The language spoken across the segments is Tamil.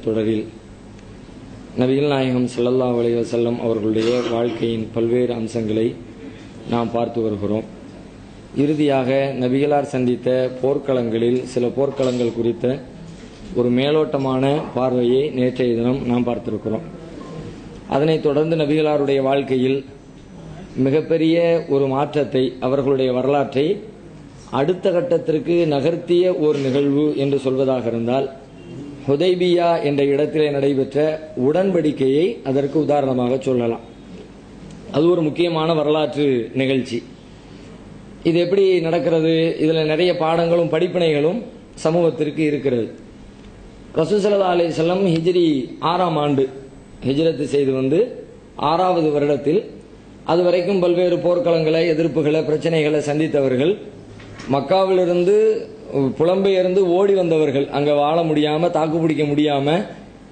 தொடரில் நபிகள் நாயகம் ஸல்லல்லாஹு அலைஹி வஸல்லம் அவர்களுடைய வாழ்க்கையின் பல்வேறு அம்சங்களை நாம் பார்த்து வருகிறோம். இறுதியாக நபிகளார் சந்தித்த போர்க்களங்களில் சில போர்க்களங்கள் குறித்த ஒரு மேலோட்டமான பார்வையை நேற்றைய தினம் நாம் பார்த்திருக்கிறோம். அதனைத் தொடர்ந்து நபிகளாருடைய வாழ்க்கையில் மிகப்பெரிய ஒரு மாற்றத்தை, அவர்களுடைய வரலாற்றை அடுத்த கட்டத்திற்கு நகர்த்திய ஒரு நிகழ்வு என்று சொல்வதாக இருந்தால், ஹுதைபியா என்ற இடத்திலே நடைபெற்ற உடன்படிக்கையை அதற்கு உதாரணமாக சொல்லலாம். அது ஒரு முக்கியமான வரலாற்று நிகழ்ச்சி. இது எப்படி நடக்கிறது? இதில் நிறைய பாடங்களும் படிப்பினைகளும் சமூகத்திற்கு இருக்கிறது. ரசூல் ஸல்லல்லாஹு அலைஹி வஸல்லம் ஹிஜ்ரி 6ஆம் ஆண்டு ஹிஜ்ரத் செய்து வந்து 6வது வருடத்தில் அதுவரைக்கும் பல்வேறு போர்க்களங்களை, எதிர்ப்புகளை, பிரச்சனைகளை சந்தித்தவர்கள், மக்காவிலிருந்து புலம்பெயர்ந்து ஓடி வந்தவர்கள், அங்கே வாழ முடியாமல், தாக்கு பிடிக்க முடியாமல்,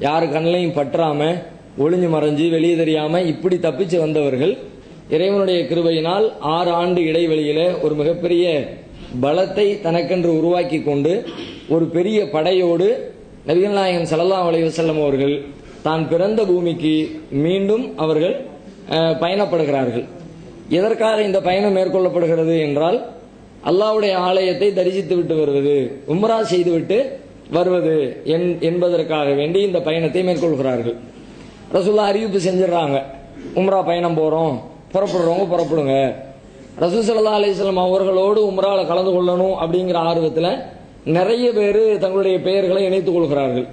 யாரு கண்ணையும் பற்றாமல், ஒளிஞ்சு மறைஞ்சு வெளியே தெரியாமல் இப்படி தப்பிச்சு வந்தவர்கள் இறைவனுடைய கிருபையினால் 6 ஆண்டு இடைவெளியில் ஒரு மிகப்பெரிய பலத்தை தனக்கென்று உருவாக்கி கொண்டு ஒரு பெரிய படையோடு நபிகள் நாயகம் ஸல்லல்லாஹு அலைஹி வஸல்லம் அவர்கள் தான் பிறந்த பூமிக்கு மீண்டும் அவர்கள் பயணப்படுகிறார்கள். எதற்காக இந்த பயணம் மேற்கொள்ளப்படுகிறது என்றால், அல்லாஹ்வுடைய ஆலயத்தை தரிசித்து விட்டு வருவது, உம்ரா செய்துவிட்டு வருவது என்பதற்காக வேண்டி இந்த பயணத்தை மேற்கொள்கிறார்கள். ரசூலுல்லாஹ் அறிவிப்பு செஞ்சிடறாங்க, உம்ரா பயணம் போறோம், புறப்படுறவங்க புறப்படுங்க. ரசூல் ஸல்லல்லாஹு அலைஹி வஸல்லம் அவர்களோடு உம்ரால கலந்து கொள்ளணும் அப்படிங்கிற ஆர்வத்தில் நிறைய பேர் தங்களுடைய பெயர்களை இணைத்துக் கொள்கிறார்கள்.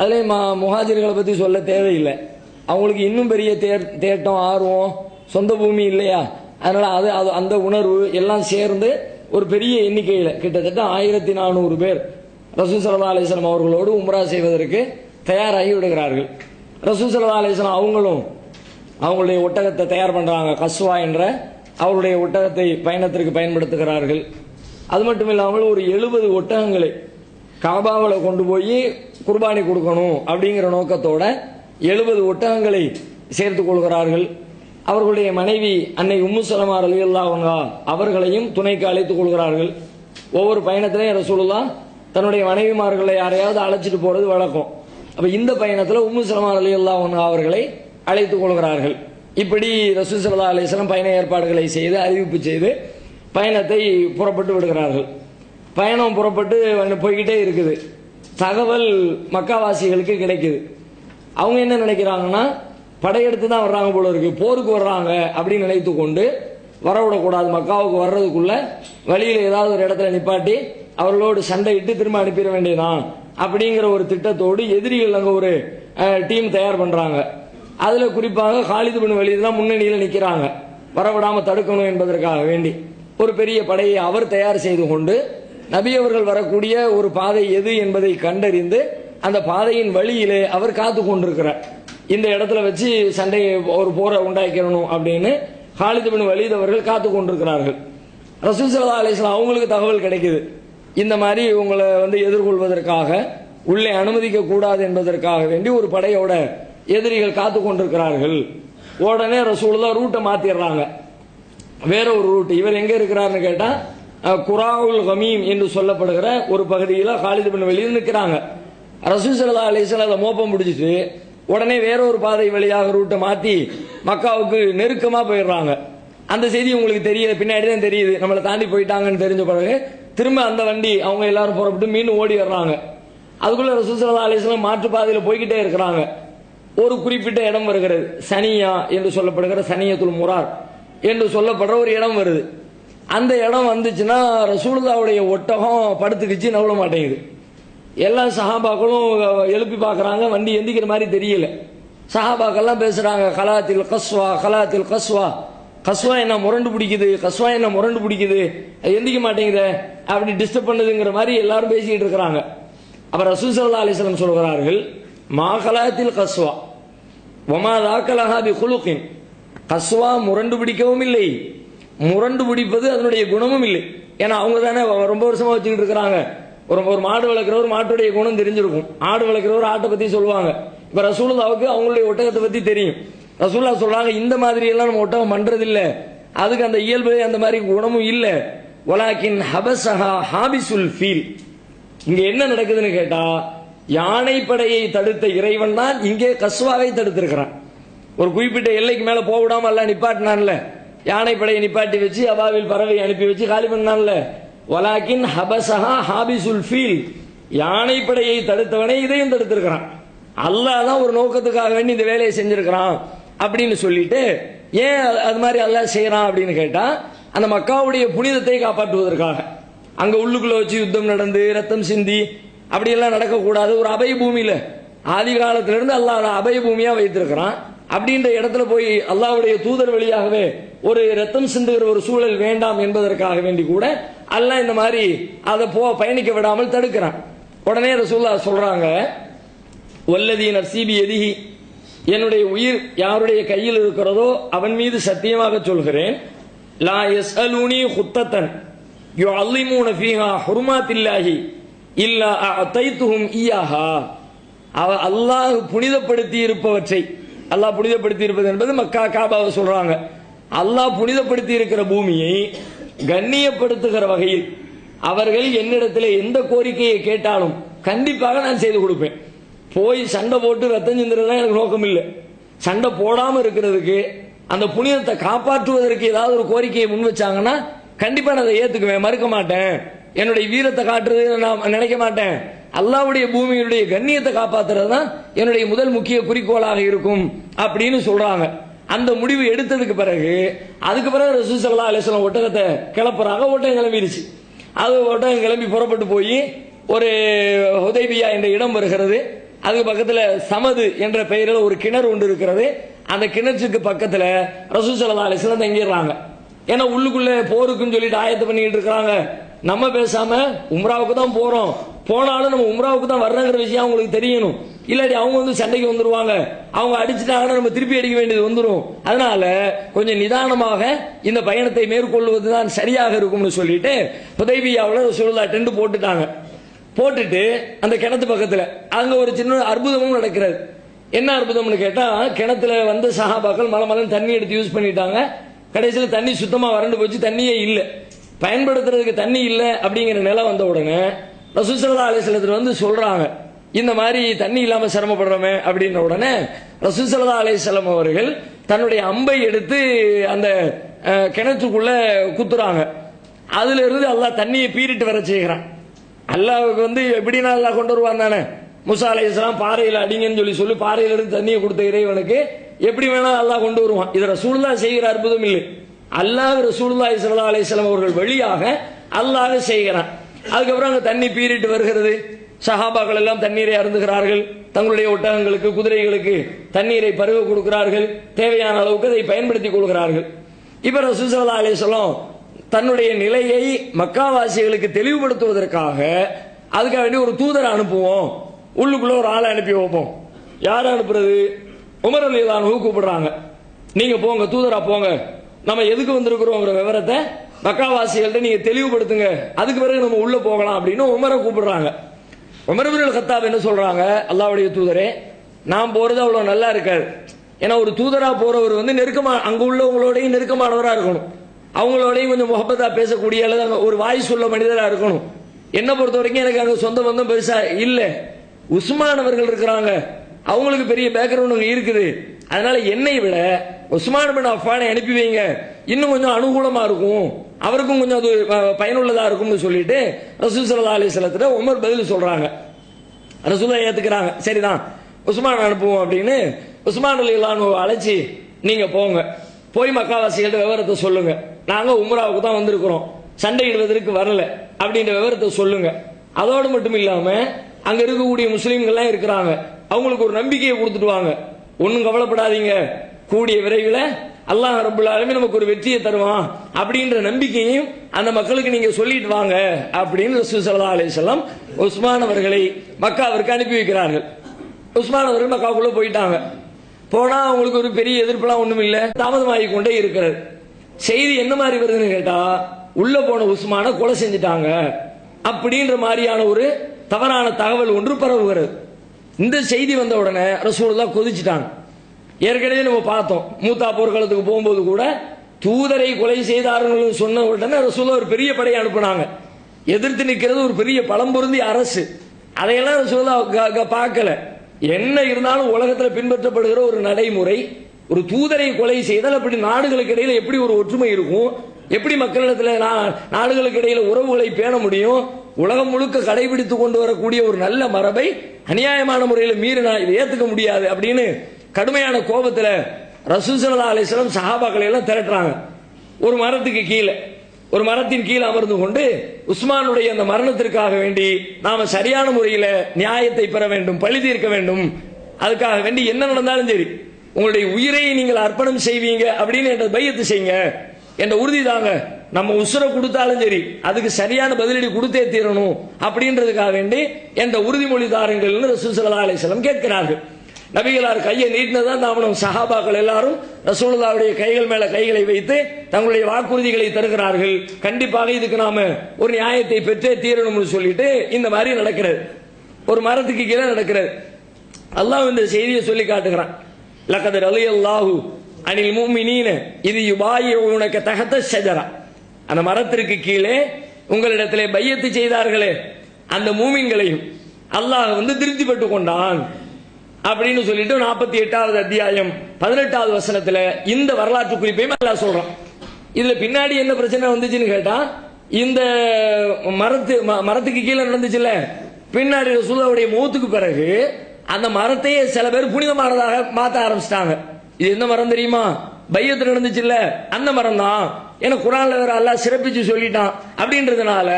அதிலே முஹாஜிர்களை பற்றி சொல்ல தேவையில்லை. அவங்களுக்கு இன்னும் பெரிய தேட்டம், ஆர்வம், சொந்த பூமி இல்லையா, அதனால அது அந்த உணர்வு எல்லாம் சேர்ந்து ஒரு பெரிய எண்ணிக்கையில் கிட்டத்தட்ட 1400 பேர் ரசூல் ஸல்லல்லாஹு அலைஹி வஸல்லம் அவர்களோடு உம்ரா செய்வதற்கு தயாராகி விடுகிறார்கள். ரசூல் ஸல்லல்லாஹு அலைஹி வஸல்லம் அவங்களும் அவங்களுடைய ஒட்டகத்தை தயார் பண்றாங்க. கஸ்வா என்ற அவருடைய ஒட்டகத்தை பயணத்திற்கு பயன்படுத்துகிறார்கள். அது மட்டும் இல்லாமல் ஒரு 70 ஒட்டகங்களை காபாவில் கொண்டு போய் குர்பானி கொடுக்கணும் அப்படிங்கிற நோக்கத்தோட 70 ஒட்டகங்களை சேர்த்துக் கொள்கிறார்கள். அவர்களுடைய மனைவி அன்னை உம்மு ஸலமா ரலியல்லாஹு அன்ஹா அவர்களையும் துணைக்கு அழைத்துக் கொள்கிறார்கள். ஒவ்வொரு பயணத்திலையும் ரசூலுல்லாஹ் தன்னுடைய மனைவிமார்களை யாரையாவது அழைச்சிட்டு போறது வழக்கம். அப்ப இந்த பயணத்தில் உம்மு ஸலமா ரலியல்லாஹு அன்ஹா அவர்களை அழைத்துக் கொள்கிறார்கள். இப்படி ரசூல் ஸல்லல்லாஹு அலைஹி வஸல்லம் பயண ஏற்பாடுகளை செய்து அறிவிப்பு செய்து பயணத்தை புறப்பட்டு விடுகிறார்கள். பயணம் புறப்பட்டு போய்கிட்டே இருக்குது. தகவல் மக்காவாசிகளுக்கு கிடைக்குது. அவங்க என்ன நினைக்கிறாங்கன்னா, படையெடுத்து தான் வர்றாங்க போல இருக்கு, போருக்கு வர்றாங்க அப்படின்னு நினைத்து கொண்டு வரவிடக்கூடாது, மக்காவுக்கு வர்றதுக்குள்ள வழியில் ஏதாவது ஒரு இடத்துல நிப்பாட்டி அவர்களோடு சண்டையிட்டு திரும்ப அனுப்பிட வேண்டியதான் அப்படிங்கிற ஒரு திட்டத்தோடு எதிரிகள் அங்கே ஒரு டீம் தயார் பண்றாங்க. அதுல குறிப்பாக காலித் பின் வலீத் தான் முன்னணியில் நிற்கிறாங்க, வரவிடாம தடுக்கணும் என்பதற்காக வேண்டி ஒரு பெரிய படையை அவர் தயார் செய்து கொண்டு நபி அவர்கள் வரக்கூடிய ஒரு பாதை எது என்பதை கண்டறிந்து அந்த பாதையின் வழியிலே அவர் காத்து கொண்டிருக்கிறார். இந்த இடத்துல வச்சு சண்டையை ஒரு போரை உண்டாக்கணும் அப்படின்னு காலித் பின் வலீத் அவர்கள் காத்து கொண்டிருக்கிறார்கள். ரசூல் ஸல்லல்லாஹு அலைஹி வஸல்லம் அவங்களுக்கு தகவல் கிடைக்குது, இந்த மாதிரி உங்களை எதிர்கொள்வதற்காக உள்ளே அனுமதிக்க கூடாது என்பதற்காக வேண்டி ஒரு படையோட எதிரிகள் காத்து கொண்டிருக்கிறார்கள். உடனே ரசூலுல்லாஹ் ரூட்டை மாத்திடுறாங்க, வேற ஒரு ரூட். இவர் எங்க இருக்கிறார்னு கேட்டா குராவுல் கமீம் என்று சொல்லப்படுகிற ஒரு பகுதியில் காலித் பின் வலீத் நிற்கிறாங்க. ரசூல் ஸல்லல்லாஹு அலைஹி வஸல்லம் அதை மோப்பம் பிடிச்சிட்டு உடனே வேற ஒரு பாதை வழியாக ரூட்டை மாத்தி மக்காவுக்கு நெருக்கமா போயிடுறாங்க. அந்த செய்தி உங்களுக்கு தெரியல, பின்னாடி தான் தெரியுது, நம்மளை தாண்டி போயிட்டாங்கன்னு தெரிஞ்ச பிறகு திரும்ப அந்த வண்டி அவங்க எல்லாரும் புறப்பட்டு மீண்டும் ஓடி வர்றாங்க. அதுக்குள்ள ரசூல் ஸல்லல்லாஹு அலைஹி வஸல்லம் மாற்று பாதையில் போய்கிட்டே இருக்கிறாங்க. ஒரு குறிப்பிட்ட இடம் வருகிறது, சனியா என்று சொல்லப்படுகிற சனியத்துல் முரார் என்று சொல்லப்படுற ஒரு இடம் வருது. அந்த இடம் வந்துச்சுன்னா ரசூலுல்லாஹ்வுடைய ஒட்டகம் படுத்துக்கிச்சு, நவள மாட்டேங்குது. எல்லா சஹாபாக்களும் எழுப்பி பார்க்கறாங்க, வண்டி எந்திக்கிற மாதிரி தெரியல. சஹாபாக்கள்லாம் பேசுறாங்க, கலாத்தில் கஸ்வா, கலாத்தில் கஸ்வா, கஸ்வா என்ன முரண்டு பிடிக்குது, கஸ்வா என்ன முரண்டு பிடிக்குது, எந்திக்க மாட்டேங்குது, அப்படி டிஸ்டர்ப் பண்ணுதுங்கிற மாதிரி எல்லாரும் பேசிக்கிட்டு இருக்கிறாங்க. அப்ப ரசூல் ஸல்லல்லாஹு அலைஹி வஸல்லம் சொல்கிறார்கள், மா கலாத்தில் கஸ்வா வமா தாக்கலஹா பி குலுகின், கஸ்வா முரண்டு பிடிக்கவும் இல்லை, முரண்டு பிடிப்பது அதனுடைய குணமும் இல்லை. ஏன்னா அவங்க தானே ரொம்ப வருஷமா வச்சுக்கிட்டு இருக்கிறாங்க. ஒரு மாடு வளர்க்கிறவர் மாட்டுடைய குணம் தெரிஞ்சிருக்கும், ஆடு வளர்க்கிறவர் ஆட்டை பத்தி சொல்லுவாங்க. இப்ப ரசூலுல்லாஹ்வுக்கு அவங்களுடைய ஒட்டகத்தை பத்தி தெரியும். ரசூலுல்லாஹ் சொல்றாங்க, இந்த மாதிரி எல்லாம் நம்ம ஒட்டகம் பண்றது இல்ல, அதுக்கு அந்த இயல்பு அந்த மாதிரி குணமும் இல்ல. வலாக்கின் ஹபஸஹா ஹாபிசுல் ஃபீல், இங்க என்ன நடக்குதுன்னு கேட்டா யானைப்படையை தடுத்த இறைவன் தான் இங்கே கஸ்வாவை தடுத்திருக்கிறான். ஒரு குறிப்பிட்ட எல்லைக்கு மேல போக விடாம எல்லாம் நிப்பாட்டினான்ல, யானைப்படையை நிப்பாட்டி வச்சு அபாவில் பறவை அனுப்பி வச்சு காலி பண்ணான்ல. வலாக்கின் ஹபசஹா ஹாபிசுல் ஃபீல், யானைப்படையை தடுத்தவனை இதையும் தடுத்திருக்கிறான். அல்லாஹ் தான் ஒரு நோக்கத்துக்காக வேண்டி இந்த வேலையை செஞ்சிருக்கிறான் அப்படின்னு சொல்லிட்டு, ஏன் அது மாதிரி அல்லாஹ் செய்யறான் அப்படின்னு கேட்டா, அந்த மக்காவுடைய புனிதத்தை காப்பாற்றுவதற்காக. அங்க உள்ளுக்குள்ள வச்சு யுத்தம் நடந்து ரத்தம் சிந்தி அப்படியெல்லாம் நடக்கக்கூடாது. ஒரு அபய பூமியில ஆதி காலத்திலிருந்து அல்லாஹ் அபய பூமியா வைத்திருக்கிறான். அப்படின்ற இடத்துல போய் அல்லாஹ்வுடைய தூதர் வழியாகவே ஒரு ரத்தம் சிந்துகிற ஒரு சூழல் வேண்டாம் என்பதற்காக வேண்டி கூட அல்லாஹ் இந்த மாதிரி அதை பயணிக்க விடாமல் தடுக்கிறான். உடனே ரசூலுல்லாஹ் சொல்றாங்க, வல்லதி நஃப்ஸி பியதிஹி, என்னுடைய உயிர் யாருடைய கையில் இருக்கிறதோ அவன் மீது சத்தியமாக சொல்கிறேன், லா யஸ்அலூனி குத்தத்தன் யுஅல்லிமூன ஃபீஹா ஹுர்மாத்தில்லாஹி இல்லா அதைத்துஹும் இய்யாஹா. அல்லாஹ் புனிதப்படுத்தி இருப்பவற்றை, அல்லாஹ் புனிதப்படுத்தி இருப்பது என்பது மக்கா காபாவை சொல்றாங்க. அல்லாஹ் புனிதப்படுத்தி இருக்கிற பூமியை கண்ணியப்படுத்துகிற வகையில் அவர்கள் என்னிடத்தில் எந்த கோரிக்கையை கேட்டாலும் கண்டிப்பாக நான் செய்து கொடுப்பேன். போய் சண்டை போட்டு ரத்தம் சிந்துறதுலாம் எனக்கு நோக்கம் இல்லை. சண்டை போடாம இருக்கிறதுக்கு, அந்த புனிதத்தை காப்பாற்றுவதற்கு ஏதாவது ஒரு கோரிக்கையை முன் வச்சாங்கன்னா கண்டிப்பா நான் அதை ஏத்துக்குவேன், மறுக்க மாட்டேன். என்னுடைய வீரத்தை காட்டுறது நான் நினைக்க மாட்டேன். அல்லாஹ்வுடைய பூமியுடைய கண்ணியத்தை காப்பாத்துறது தான் என்னுடைய முதல் முக்கிய குறிக்கோளாக இருக்கும் அப்படின்னு சொல்றாங்க. அந்த முடிவு எடுத்ததுக்கு பிறகு அதுக்கு பிறகு ரசூல் ஸல்லல்லாஹு அலைஹி வஸல்லம் ஒட்டகத்தை கிளப்புறாங்க. ஒட்டகம் கிளம்பிடுச்சு. அது ஒட்டகம் கிளம்பி புறப்பட்டு போய் ஒரு ஹுதைபியா என்ற இடம் வருகிறது. அதுக்கு பக்கத்துல சமது என்ற பெயரில் ஒரு கிணறு ஒன்று இருக்கிறது. அந்த கிணற்றுக்கு பக்கத்துல ரசூல் ஸல்லல்லாஹு அலைஹி வஸல்லம் தங்கிடுறாங்க. ஏன்னா உள்ளுக்குள்ள போருக்குன்னு சொல்லிட்டு ஆயத்து பண்ணிட்டு இருக்காங்க. நம்ம பேசாம உம்ராவுக்கு தான் போறோம், போனாலும் நம்ம உம்ராவுக்கு தான் வர்றங்கிற விஷயம் அவங்களுக்கு தெரியணும். இல்லாட்டி அவங்க வந்து சண்டைக்கு வந்துருவாங்க, அவங்க அடிச்சுட்டாங்கன்னா நம்ம திருப்பி அடிக்க வேண்டியது வந்துடும். அதனால கொஞ்சம் நிதானமாக இந்த பயணத்தை மேற்கொள்வது தான் சரியாக இருக்கும்னு சொல்லிட்டு ஹுதைபியாவில் ரசூலுல்லாஹ் டென்ட் போட்டுட்டாங்க. போட்டுட்டு அந்த கிணத்து பக்கத்துல அங்க ஒரு சின்ன அற்புதமும் நடக்கிறது. என்ன அற்புதம்னு கேட்டா, கிணத்துல வந்து சஹாபாக்கள் மலை தண்ணி எடுத்து யூஸ் பண்ணிட்டாங்க. கடைசியில் தண்ணி சுத்தமா வறண்டு போச்சு, தண்ணியே இல்லை, பயன்படுத்துறதுக்கு தண்ணி இல்லை அப்படிங்கிற நிலை வந்த உடனே ரசூல் ஸல்லல்லாஹு அலைஹி வஸல்லம் வந்து சொல்றாங்க, இந்த மாதிரி தண்ணி இல்லாம சிரமப்படுறோமே அப்படின்ற உடனே ரசூல் ஸல்லல்லாஹு அலைஹி வஸல்லம் அவர்கள் தன்னுடைய அம்பை எடுத்து அந்த கிணற்றுக்குள்ள குத்துறாங்க. அதுல இருந்து அல்லாஹ் தண்ணியை பீறிட்டு வர செய்கிறான். அல்லாஹ்வுக்கு வந்து எப்படின்னா அல்லாஹ் கொண்டு வருவான் தானே. மூசா அலைஹிஸ்ஸலாம் பாறையில் அடிங்கன்னு சொல்லி பாறையில இருந்து தண்ணியை கொடுத்த இறைவனுக்கு எப்படி வேணா அல்லாஹ் கொண்டு வருவான். இது ரசூலுல்லாஹ் செய்கிற அற்புதம் இல்லை, அல்லாஹ் ரசூலுல்லாஹி ஸல்லல்லாஹு அலைஹி வஸல்லம் அவர்கள் வழியாக அல்லாஹ் செய்கிறான். அதுக்கப்புறம் அங்க தண்ணி பீறிட்டு வருகிறது. சஹாபாக்கள் எல்லாம் தண்ணீரை அருந்துகிறார்கள். தங்களுடைய ஒட்டகங்களுக்கு குதிரைகளுக்கு தண்ணீரை பருக கொடுக்கிறார்கள். தேவையான அளவுக்கு அதை பயன்படுத்திக் கொள்கிறார்கள். இப்ப ரசூல் ஸல்லல்லாஹு அலைஹி வஸல்லம் தன்னுடைய நிலையை மக்காவாசிகளுக்கு தெளிவுபடுத்துவதற்காக அதுக்காக வேண்டி ஒரு தூதரை அனுப்புவோம், உள்ளுக்குள்ள ஒரு ஆளை அனுப்பி வைப்போம். யாரை அனுப்புறது? உமர் ரலியல்லாஹு அன்ஹு கூப்பிடுறாங்க, நீங்க போங்க, தூதரா போங்க, நம்ம எதுக்கு வந்திருக்கிறோங்கிற விவரத்தை மக்காவாசிகள்ட்ட நீங்க தெளிவுபடுத்துங்க, அதுக்கு பிறகு நம்ம உள்ள போகலாம் அப்படின்னு உமரை கூப்பிடுறாங்க. உமர் இப்னுல் கத்தாப் என்ன சொல்றாங்க, அல்லாஹ்வுடைய தூதரே, நான் போறது அவ்வளவு நல்லா இருக்காது. ஏன்னா ஒரு தூதரா போறவர் வந்து நெருக்கமா அங்க உள்ளவங்களோடையும் நெருக்கமானவரா இருக்கணும், அவங்களோடையும் கொஞ்சம் முகப்பத்தா பேசக்கூடிய அல்லது ஒரு வாய் சொல்ல மனிதரா இருக்கணும். என்ன பொறுத்த வரைக்கும் எனக்கு அங்க சொந்த பந்தம் பெருசா இல்ல. உஸ்மான் அவர்கள் இருக்கிறாங்க, அவங்களுக்கு பெரிய பேக்ரவுண்ட் அங்க இருக்குது. அதனால என்னை விட உஸ்மான் பின் அஃபானை அனுப்பி வைங்க, இன்னும் கொஞ்சம் அனுகூலமா இருக்கும், அவருக்கும் கொஞ்சம் அது பயனுள்ளதா இருக்கும்னு சொல்லிட்டு ரசூல் ஸல்லல்லாஹு அலைஹி வஸல்லம் உமர் பதில் சொல்றாங்க. ரசூலுல்லாஹ் ஏத்துக்கிறாங்க, சரிதான் உஸ்மான் அனுப்புவோம் அப்படின்னு உஸ்மான் ரலியல்லாஹு அன்ஹு அழைச்சி, நீங்க போங்க, போய் மக்காவாசிகள்ட்ட விவரத்தை சொல்லுங்க, நாங்க உம்ராவுக்கு தான் வந்திருக்கிறோம், சண்டையிடுவதற்கு வரல அப்படின்ற விவரத்தை சொல்லுங்க. அதோடு மட்டும் இல்லாம அங்க இருக்கக்கூடிய முஸ்லீம்கள்லாம் இருக்கிறாங்க, அவங்களுக்கு ஒரு நம்பிக்கையை கொடுத்துட்டு வாங்க, ஒன்னும் கவலைப்படாதீங்க, கூடிய விரைவில் அல்லாஹ் ரப்பல் ஆலமீன் நமக்கு ஒரு வெற்றியை தருவான் அப்படின்ற நம்பிக்கையும் அந்த மக்களுக்கு நீங்க சொல்லிட்டு வாங்க அப்படின்னு ரசூல் ஸல்லல்லாஹு அலைஹி வஸல்லம் உஸ்மான் அவர்களை மக்காவிற்கு அனுப்பி வைக்கிறார்கள். உஸ்மான் அவர்கள் மக்காவுக்குள்ள போயிட்டாங்க. போனா அவங்களுக்கு ஒரு பெரிய எதிர்ப்புலாம் ஒண்ணும் இல்ல, தாமதமாகி கொண்டே இருக்கிறது. செய்தி என்ன மாதிரி வருதுன்னு கேட்டா, உள்ள போன உஸ்மான கொலை செஞ்சுட்டாங்க அப்படின்ற மாதிரியான ஒரு தவறான தகவல் ஒன்று பரவுகிறது. இந்த செய்தி வந்த உடனே ரசூலுல்லாஹ் கொதிச்சிட்டாங்க. ஏற்கனவே நம்ம பார்த்தோம், மூத்தா போர்க்களத்துக்கு போகும்போது கூட தூதரை கொலை செய்தார்கள் சொன்ன உடனே ரசூலுல்லாஹ் ஒரு பெரிய படையை அனுப்புனாங்க. எதிர்த்து நிற்கிறது ஒரு பெரிய பலம் பொருந்திய அரசு. அதையெல்லாம் ரசூலுல்லாஹ் பார்க்கல. என்ன இருந்தாலும் உலகத்தில் பின்பற்றப்படுகிற ஒரு நடைமுறை, ஒரு தூதரை கொலை செய்தால் அப்படி நாடுகளுக்கு இடையில எப்படி ஒரு ஒற்றுமை இருக்கும், எப்படி மக்களிடத்தில் நாடுகளுக்கு இடையில உறவுகளை பேண முடியும், உலகம் முழுக்க கடைபிடித்து கொண்டு வரக்கூடிய ஒரு நல்ல மரபை அநியாயமான முறையில் மீறினா இதை ஏத்துக்க முடியாது அப்படின்னு கடுமையான கோபத்தில் ரசூல் ஸல்லல்லாஹு அலைஹி வஸல்லம் சஹாபாக்களை எல்லாம் திரட்டுறாங்க. ஒரு மரத்துக்கு கீழே, ஒரு மரத்தின் கீழே அமர்ந்து கொண்டு உஸ்மானுடைய அந்த மரணத்திற்காக வேண்டி நாம சரியான முறையில் நியாயத்தை பெற வேண்டும், பழி தீர்க்க வேண்டும், அதுக்காக வேண்டி என்ன நடந்தாலும் சரி உங்களுடைய உயிரை நீங்கள் அர்ப்பணம் செய்வீங்க அப்படின்னு என்ற பையத்து செய்யுங்க என்ற உறுதி தாங்க, நம்ம உசுரை கொடுத்தாலும் சரி அதுக்கு சரியான பதிலடி கொடுத்தே தீரணும் அப்படின்றதுக்காக வேண்டி என்ற உறுதிமொழி தாருங்கள் ரசூல் ஸல்லல்லாஹு அலைஹி வஸல்லம் கேட்கிறார்கள். நபிகளார் கையை நீட்டினதான் தாமனும் சஹாபாக்கள் எல்லாரும் ரசூலுல்லாஹ்வுடைய கைகள் மேல கைகளை வைத்து தங்களுடைய வாக்குறுதிகளை தருகிறார்கள். கண்டிப்பாக இதுக்கு நாம ஒரு நியாயத்தை பெற்றே தீரணும்னு சொல்லிட்டு இந்த மாதிரி நடக்கிறது. ஒரு மரத்துக்கு கீழே நடக்கிறது. அல்லாஹ் இந்த செய்தியை சொல்லி காட்டுகிறான். லகத் ரலியல்லாஹு அனில் முஃமினீன இது யுபாயிஉனக தஹத ஷஜரா. அந்த மரத்திற்கு கீழே உங்களிடத்திலே பையத்து செய்தார்களே அந்த மூமின்களையும் அல்லாஹ் திருப்திப்பட்டு கொண்டான் அப்படின்னு சொல்லிட்டு 48வது அத்தியாயம் 18வது வசனத்துல இந்த வரலாற்று குறிப்பையும் அல்லாஹ் சொல்றான். இதுல பின்னாடி என்ன பிரச்சனை வந்துச்சுன்னு கேட்டா, இந்த மரத்துக்கு கீழே நடந்துச்சுல்ல, பின்னாடி ரசூலுல்லாஹ்வுடைய மௌத்துக்கு பிறகு அந்த மரத்தையே சில பேர் புனிதமானதாக மாற்ற ஆரம்பிச்சிட்டாங்க. இது எந்த மரம் தெரியுமா? பையத்து நடந்துச்சு இல்ல, அந்த மரம் தான். ஏன்னா குர்ஆன்ல வேற அல்லாஹ் சிறப்பிச்சு சொல்லிட்டான் அப்படின்றதுனால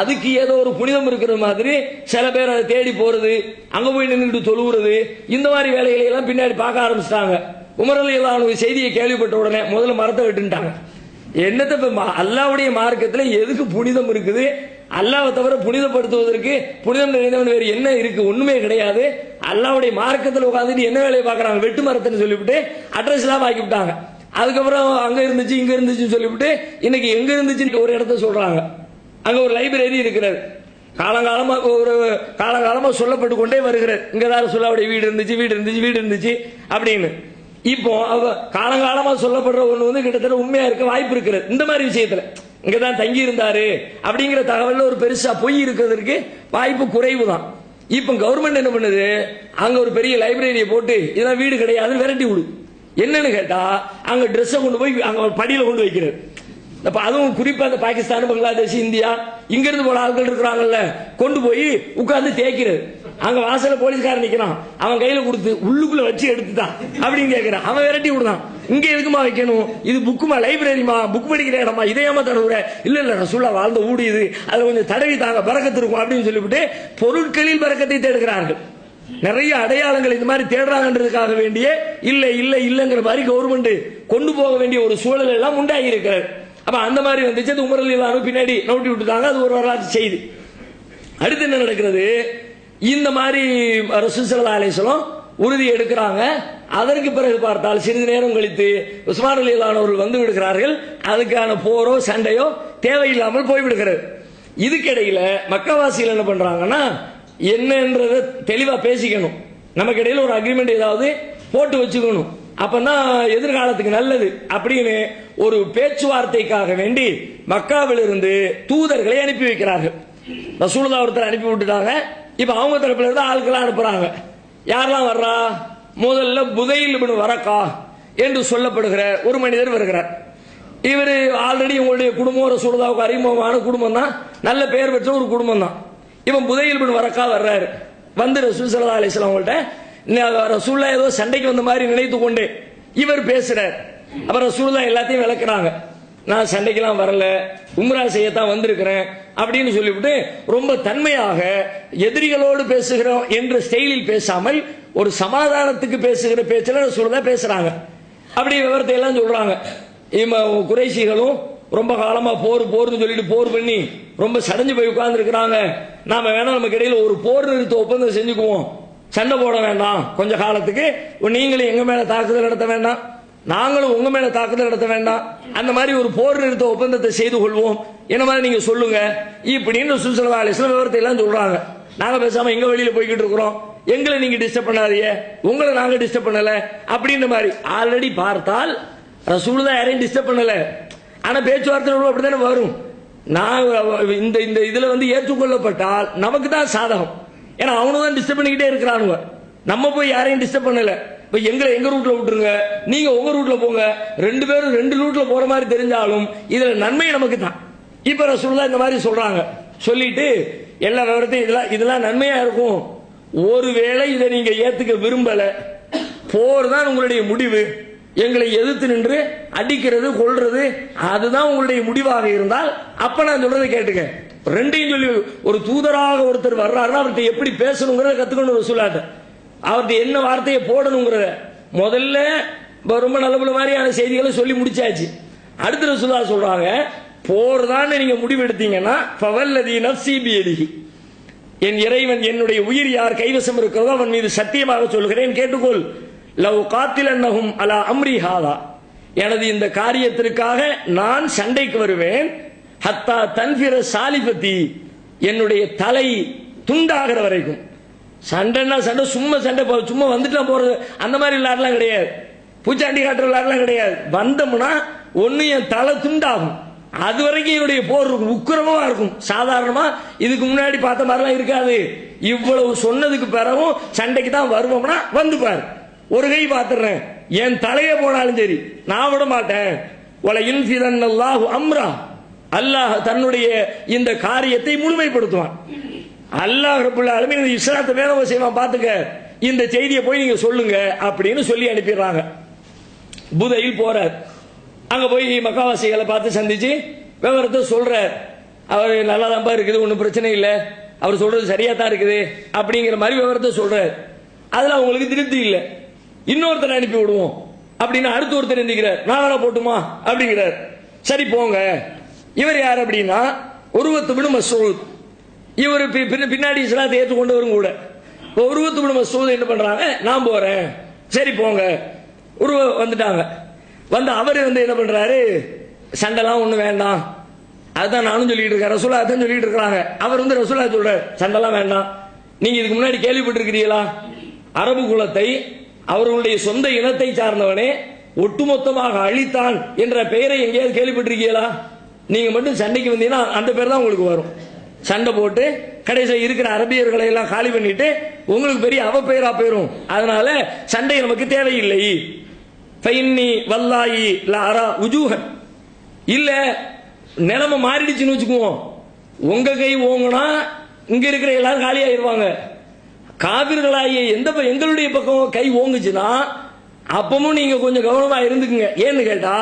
அதுக்கு ஏதோ ஒரு புனிதம் இருக்கிற மாதிரி சில பேர் அதை தேடி போறது, அங்க போய் நின்றுட்டு தொழுவுறது, இந்த மாதிரி வேலைகளை எல்லாம் பின்னாடி பார்க்க ஆரம்பிச்சிட்டாங்க. உமர் ரலியல்லாஹு அன்ஹு செய்தியை கேள்விப்பட்ட உடனே முதல்ல மரத்தை விட்டுட்டாங்க. என்னத்தை அல்லாஹ்வுடைய மார்க்கத்தில் எதுக்கு புனிதம் இருக்குது? அல்லாஹ்வை தவிர புனிதப்படுத்துவதற்கு புனிதம் நிறைந்தவன் வேறு என்ன இருக்கு? ஒண்ணுமே கிடையாது. அல்லாஹ்வுடைய மார்க்கத்தில் உட்காந்துட்டு என்ன வேலையை பார்க்கறாங்க? வெட்டு மரத்தைன்னு சொல்லிவிட்டு அட்ரஸ் எல்லாம் ஆக்கி விட்டாங்க. அதுக்கப்புறம் அங்க இருந்துச்சு இங்க இருந்துச்சுன்னு சொல்லிவிட்டு இன்னைக்கு எங்க இருந்துச்சுன்னு ஒரு இடத்த சொல்றாங்க. அங்க ஒரு லைப்ரரி இருக்கிறது. காலங்காலமா சொல்லப்பட்டு கொண்டே வருகிறது. இங்கதான் ரசூலுல்லாஹ்வுடைய வீடு இருந்துச்சு அப்படின்னு. இப்போ காலங்காலமா சொல்லப்படுற ஒண்ணு கிட்டத்தட்ட உண்மையா இருக்க வாய்ப்பு இருக்கிறது. இந்த மாதிரி விஷயத்துல இங்கதான் தங்கி இருந்தாரு அப்படிங்கிற தகவல் ஒரு பெருசா பொய் இருக்கிறதுக்கு வாய்ப்பு குறைவு தான். இப்ப கவர்மெண்ட் என்ன பண்ணுது, அங்க ஒரு பெரிய லைப்ரரியை போட்டு இதெல்லாம் வீடு கிடையாதுன்னு விரட்டி விடு. என்னன்னு கேட்டா அங்க ட்ரெஸ்ஸை கொண்டு போய் அங்க படியில கொண்டு வைக்கிறது. அதுவும் குறிப்பா இந்த பாகிஸ்தான், பங்களாதேஷ், இந்தியா இங்க இருந்து போல ஆட்கள் இருக்கிறாங்கல்ல, கொண்டு போய் உட்கார்ந்து தேய்க்கிறது. அங்க வாசல போலீஸ்காரன் நிக்கிறான், அவன் கையில கொடுத்து உள்ளுக்குள்ள வச்சு எடுத்துட்டான் அப்படின்னு கேட்கிறான். அவன் விரட்டி விடுறான். இங்க எதுக்குமா வைக்கணும்? இது புக்குமா, லைப்ரரிமா, புக் படிக்கிற இடமா, இதையாம தடவுற? இல்ல ரசூலுல்லாஹ் வாழ்ந்த ஊடி இது, அதுல கொஞ்சம் தடவி தாங்க பரக்கத்து இருக்கும் அப்படின்னு சொல்லிவிட்டு பொருட்களில் பரக்கத்தை தேடுகிறார்கள். நிறைய அடையாளங்கள் இந்த மாதிரி தேடுறாங்கன்றதுக்காக வேண்டிய இல்லங்கிற மாதிரி கவர்மெண்ட் கொண்டு போக வேண்டிய ஒரு சூழல் எல்லாம் உண்டாகி இருக்கிறது. அப்ப அந்த மாதிரி வந்துச்சு. அது உமர் ரலியல்லாஹு அன்ஹு பின்னாடி நோட்டி விட்டுட்டாங்க. அது ஒரு வரலாற்று செய்தி. அடுத்து என்ன நடக்கிறது? இந்த மாதிரி ரசூல் ஸல்லல்லாஹு அலைஹி வஸல்லம் உறுதி எடுக்கிறாங்க. அதற்கு பிறகு பார்த்தால் சிறிது நேரம் கழித்து உஸ்மான் ரலியல்லாஹு அன்ஹு அவர்கள் வந்து விடுகிறார்கள். அதுக்கான போரோ சண்டையோ தேவையில்லாமல் போய்விடுகிறது. இதுக்கிடையில மக்காவாசிகள் என்ன பண்றாங்கன்னா, என்னன்றதை தெளிவா பேசிக்கணும், நமக்கு இடையில ஒரு அக்ரிமெண்ட் ஏதாவது போட்டு வச்சுக்கணும், அப்பதான் எதிர்காலத்துக்கு நல்லது அப்படின்னு ஒரு பேச்சுவார்த்தைக்காக வேண்டி மக்காவிலிருந்து தூதர்களை அனுப்பி வைக்கிறார்கள். ரசூலுல்லாஹ் ஒருத்தர் அனுப்பி விட்டுட்டாங்க. இப்ப அவங்க தரப்புல இருந்து ஆட்களை அனுப்புறாங்க. யாரெல்லாம் வர்றா? முதல்ல புதைல் இப்னு வரக்கா என்று சொல்லப்படுகிற ஒரு மனிதர் வருகிறார். இவர் ஆல்ரெடி உங்களுடைய குடும்பம் ரசூலுல்லாஹ்வுக்கு அறிமுகமான குடும்பம் தான், நல்ல பெயர் பெற்ற ஒரு குடும்பம் தான். இவன் புதைல் இப்னு வரக்கா வர்றாரு. வந்து ரசூல் ஸல்லல்லாஹு அலைஹி வஸல்லம் அவங்கள்ட்ட ரசூலுல்லாஹ் ஏதோ சண்டைக்கு வந்த மாதிரி நினைத்து கொண்டு இவர் பேசுறார். அப்ப ரசூலுல்லாஹ் எல்லாத்தையும் விளக்குறாங்க. நான் சண்டைக்கெல்லாம் வரல, உம்ரா செய்யத்தான் வந்திருக்கிறேன் அப்படின்னு சொல்லிவிட்டு ரொம்ப தன்மையாக எதிரிகளோடு பேசுகிறோம் என்ற ஸ்டைலில் பேசாமல் ஒரு சமாதானத்துக்கு பேசுகிற பேச்சில் ரசூலுல்லாஹ் பேசுறாங்க. அப்படி விவரத்தை எல்லாம் சொல்றாங்க. குறைஷிகளும் ரொம்ப காலமா போர்னு சொல்லிட்டு போர் பண்ணி ரொம்ப சடைஞ்சு போய் உட்கார்ந்து இருக்கிறாங்க. நாம வேணா நமக்கு இடையில ஒரு போர் நிறுத்த ஒப்பந்தம் செஞ்சுக்குவோம், சண்டை போட வேண்டாம், கொஞ்ச காலத்துக்கு நீங்களும் எங்க மேல தாக்குதல் நடத்த வேண்டாம், நாங்களும் உங்க மேல தாக்குதல் நடத்த வேண்டாம், அந்த மாதிரி ஒரு போர் நிறுத்த ஒப்பந்தத்தை செய்து கொள்வோம், என்ன மாதிரி நீங்க சொல்லுங்க இப்படின்னு ரசூல் ஸல்லல்லாஹு அலைஹி வஸல்லம் விவரத்தை எல்லாம் சொல்றாங்க. நாங்க பேசாம எங்க வெளியில போய்கிட்டு இருக்கிறோம், எங்களை நீங்க டிஸ்டர்ப் பண்ணாதீங்க, உங்களை நாங்க டிஸ்டர்ப் பண்ணல அப்படின்ற மாதிரி. ஆல்ரெடி பார்த்தால் ரசூலுல்லாஹ் யாரையும் டிஸ்டர்ப் பண்ணல, ஆனா பேச்சுவார்த்தை அப்படித்தானே வரும். நான் இந்த இதுல ஏற்றுக்கொள்ளப்பட்டால் நமக்கு தான் சாதகம். ஏன்னா அவனு தான் டிஸ்டர்ப் பண்ணிக்கிட்டே இருக்கிறானுங்க. நம்ம போய் யாரையும் டிஸ்டர்ப் பண்ணல. இப்ப எங்க ரூட்ல விட்டுருங்க, நீங்க உங்க ரூட்ல போங்க, ரெண்டு பேரும் ரெண்டு ரூட்ல போற மாதிரி தெரிஞ்சாலும் இதுல நன்மை நமக்கு தான். இப்ப ரசூலுல்லாஹ் இந்த மாதிரி சொல்றாங்க. சொல்லிட்டு எல்லா விவரத்தையும் இதெல்லாம் நன்மையா இருக்கும். ஒருவேளை இதை நீங்க ஏத்துக்க விரும்பல, போர் தான் உங்களுடைய முடிவு, எங்களை எதிர்த்து நின்று அடிக்கிறது கொள்றது அதுதான் உங்களுடைய முடிவாக இருந்தால் அப்ப நான் சொல்றதை கேட்டுக்க. ரெண்டையும் சொல்லி ஒரு தூதராக ஒருத்தர் வர்றாருன்னா அவர்கிட்ட எப்படி பேசணுங்கிறத கத்துக்கணும் ரசூலுல்லாஹ். அவர்கிட்ட என்ன வார்த்தையை போடணுங்கிறத முதல்ல ரொம்ப நல்ல மாதிரியான செய்திகளை சொல்லி முடிச்சாச்சு. அடுத்த ரசூலுல்லாஹ் சொல்றாங்க, போர் தான் நீங்க முடிவு எடுத்தீங்கன்னா ஃபவல்லதி நஃப்ஸி பியதிஹி, என் இறைவன் என்னுடைய உயிர் யார் கைவசம் இருக்கிறதோ அவன் மீது சத்தியமாக சொல்கிறேன், கேட்டுக்கொள். லவ் காத்திலன்னஹும் அலா அம்ரி ஹாதா, எனது இந்த காரியத்திற்காக நான் சண்டைக்கு வருவேன். ஹத்தா தன்ஃபிர சாலிபத்தி, என்னுடைய தலை துண்டாகிற வரைக்கும். சண்டைன்னா சண்டை, சும்மா சண்டை, சும்மா வந்துட்டு போறது அந்த மாதிரி விளையாடலாம் கிடையாது, பூச்சாண்டி காட்டுற விளையாடலாம் கிடையாது. வந்தோம்னா ஒன்னு என் தலை துண்டாகும், அது வரைக்கும் என்னுடைய போர் இருக்கும், உக்கிரமா இருக்கும். சாதாரணமா இதுக்கு முன்னாடி பார்த்த மாதிரிலாம் இருக்காது. இவ்வளவு சொன்னதுக்கு பிறகும் சண்டைக்கு தான் வருவோம்னா வந்து பாரு, ஒரு கை பார்த்துறேன், என் தலையே போனாலும் சரி நான் விட மாட்டேன். வல யுன்ஃபிதன்னல்லாஹு அம்ரா, அல்லாஹ் தன்னுடைய இந்த காரியத்தை முழுமைப்படுத்துவான். அல்லாஹ் ரப்பல் ஆலமீன் இந்த இஸ்லாத்தை வேலை செய்வான், பாத்துக்க, இந்த செய்தியை போய் நீங்க சொல்லுங்க அப்படின்னு சொல்லி அனுப்பிடுறாங்க. புதையில் போறார். அங்க போய் மக்காவாசிகளை பார்த்து சந்திச்சு விவரத்தை சொல்றார். அவர் நல்லா தான் இருக்குது, ஒன்றும் பிரச்சனை இல்லை, அவர் சொல்றது சரியா தான் இருக்குது அப்படிங்கிற மாதிரி விவரத்தை சொல்றார். அதுல அவங்களுக்கு திருப்தி இல்லை. இன்னொருத்தர் அனுப்பி விடுவோம் அப்படின்னு அடுத்த ஒருத்தர் எந்திக்கிறார். நான் வேலை போட்டுமா அப்படிங்கிறார். சரி போங்க. இவர் யார் அப்படின்னா உருவத்து பின் மஸ்ஊத். இவர் பின்னாடி இஸ்லாத்தை ஏற்றுக்கொண்டவரும் கூட. உருவத்து பின் மஸ்ஊத் என்ன பண்றாங்க, நான் போறேன், சரி போங்க. உருவ வந்துட்டாங்க. வந்து அவர் என்ன பண்றாரு, சண்டைலாம் ஒண்ணு வேண்டாம், அதுதான் நானும் சொல்லிட்டு இருக்கேன், ரசூலுல்லாஹ் அதான் சொல்லிட்டு இருக்காங்க. அவர் ரசூலுல்லாஹ் சொல்றாரு, சண்டைலாம் வேண்டாம், நீங்க இதுக்கு முன்னாடி கேள்விப்பட்டிருக்கிறீங்களா, அரபு குலத்தை அவர்களுடைய சொந்த இனத்தை சார்ந்தவனே ஒட்டுமொத்தமாக அழித்தான் என்ற பெயரை எங்கேயாவது கேள்விப்பட்டிருக்கீங்களா? நீங்க மட்டும் சண்டைக்கு வந்தீங்கன்னா அந்த பேர் தான் உங்களுக்கு வரும். சண்டை போட்டு கடைசியில் இருக்கிற அரபியர்களை எல்லாம் காலி பண்ணிட்டு உங்களுக்கு பெரிய அவ பெயரா போயிரும். அதனால சண்டை நமக்கு தேவையில்லை. ஃபைன்னி வல்லாஹி லா அரா உஜூஹன், இல்ல நிலைமை மாறிடுச்சுன்னு வச்சுக்குவோம், உங்க கை ஓங்குனா இங்க இருக்கிற எல்லாரும் காலி ஆயிருவாங்க. காபிர்களாகிய எங்களுடைய பக்கம் கை ஓங்குச்சுன்னா அப்பமும் நீங்க கொஞ்சம் கவனமா இருந்துக்குங்க. ஏன்னு கேட்டா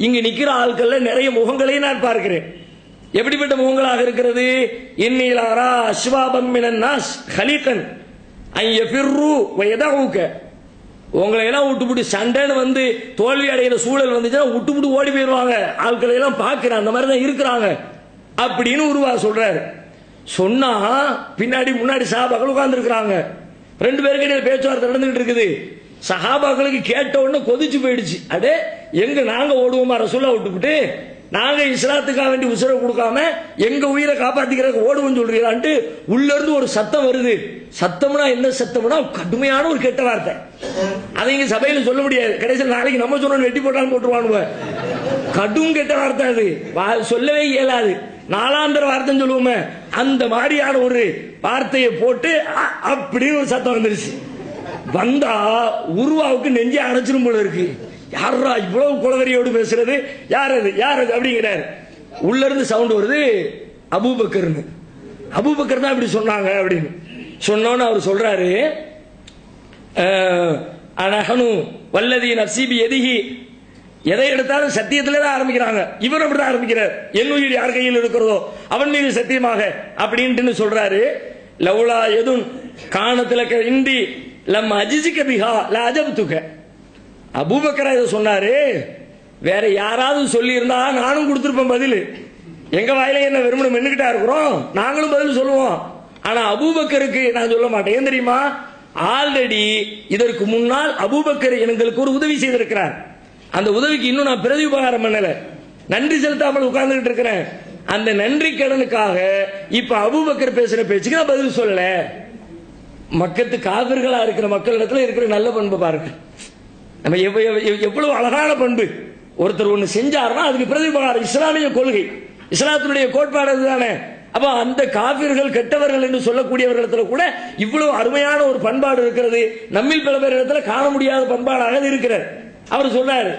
இங்க நிக்கிற ஆட்கள்ல நிறைய முகங்களை நான் பார்க்கிறேன். எப்படிப்பட்ட முகங்களாக இருக்கிறது, இன்னிலாரா அஸ்வாபம் மினன் நாஸ் ஹலீகன் ஐ யஃபிர்ரு வ யதஊக, உங்களை எல்லாம் விட்டுப்புட்டு சண்டைன்னு வந்து தோல்வி அடைகிற சூழல் வந்துச்சுன்னா விட்டுப்புட்டு ஓடி போயிடுவாங்க. ஆட்களை எல்லாம் பார்க்கிறேன், அந்த மாதிரி தான் இருக்கிறாங்க அப்படின்னு உருவா சொல்றாரு. சொன்னா பின்னாடி முன்னாடி சஹாபாக்கள் உட்கார்ந்து இருக்கிறாங்க. ரெண்டு பேருக்கு இடையில பேச்சுவார்த்தை நடந்துகிட்டு இருக்குது. சஹாபாக்களுக்கு கேட்ட உடனே கொதிச்சு போயிடுச்சு. அடே எங்க நாங்க ஓடுவோமா ரசூலுல்லாஹ் விட்டுப்புட்டு, நாங்க இஸ்லாத்துக்காக வேண்டி உசுரை கொடுக்காம எங்க உயிரை காப்பாத்திக்கிறதுக்கு ஓடுவோம் சொல்றீங்களான்ட்டு உள்ள இருந்து ஒரு சத்தம் வருது. சத்தம்னா என்ன சத்தம்னா கடுமையான ஒரு கெட்ட வார்த்தை. அதை இங்க சபையில சொல்ல முடியாது. கடைசியில் நாளைக்கு நம்ம சொன்ன வெட்டி போட்டாலும் போட்டுருவானுவ. கடும் கெட்ட வார்த்தை அது, சொல்லவே இயலாது. நாலாந்தர வார்த்தை சொல்லுவோமே அந்த மாதிரியான ஒரு வார்த்தையை போட்டு அப்படின்னு ஒரு சத்தம் வந்துருச்சு. வந்தா உருவாவுக்கு நெஞ்சே அடைச்சிரும் போல இருக்கு. யாரா இவ்வளவு குலவரியோடு பேசுறது, யார் அது யார் அது அப்படிங்கிறார். உள்ள இருந்து சவுண்ட் வருது, அபூபக்கர்னு. அபூபக்கர் தான் இப்படி சொன்னாங்க அப்படின்னு சொன்னோன்னு அவர் சொல்றாரு, அனஹனு வல்லதி நஃப்ஸி பியதிஹி, எதை எடுத்தாலும் சத்தியத்திலே தான் ஆரம்பிக்கிறாங்க. இவர் அப்படிதான் ஆரம்பிக்கிறார், என் உயிர் யார் கையில் இருக்கிறதோ அவன் மீது சத்தியமாக அப்படின்ட்டு சொல்றாரு. லவ்லா எதுன் காணத்துல இந்தி லம் அஜிசிக பிஹா ல அஜப்துக. அபூபக்கர் இதை சொன்னாரு, வேற யாராவது சொல்லி இருந்தா நானும் கொடுத்திருப்பேன் பதில். எங்க வாயில என்ன வெறுமனை மென்னுகிட்டா இருக்கிறோம், நாங்களும் பதில் சொல்லுவோம். ஆனா அபூபக்கருக்கு நான் சொல்ல மாட்டேன். ஏன் தெரியுமா, ஆல்ரெடி இதற்கு முன்னால் அபூபக்கர் எங்களுக்கு ஒரு உதவி செய்திருக்கிறார். அந்த உதவிக்கு இன்னும் நான் பிரதி உபகாரம் பண்ணல, நன்றி செலுத்தாமல் உட்கார்ந்துகிட்டு இருக்கிறேன். அந்த நன்றி கடனுக்காக இப்ப அபூபக்கர் பேசுற பேச்சுக்கு நான் பதில் சொல்லல. மக்கத்து காவிர்களா இருக்கிற மக்களிடத்துல இருக்கிற நல்ல பண்பு பாருங்க. நம்ம எவ்வளவு அழகான பண்பு. ஒருத்தர் ஒண்ணு செஞ்சாருன்னா அதுக்கு பிரதி உபகாரம். இஸ்லாமிய கொள்கை, இஸ்லாத்தினுடைய கோட்பாடு தானே. அப்ப அந்த காபிர்கள் கெட்டவர்கள் என்று சொல்லக்கூடியவர்களிடத்துல கூட இவ்வளவு அருமையான ஒரு பண்பாடு இருக்கிறது. நம்மில் பல பேர் இடத்துல காண முடியாத பண்பாடாக இருக்கிறார். அவர் சொல்றாரு,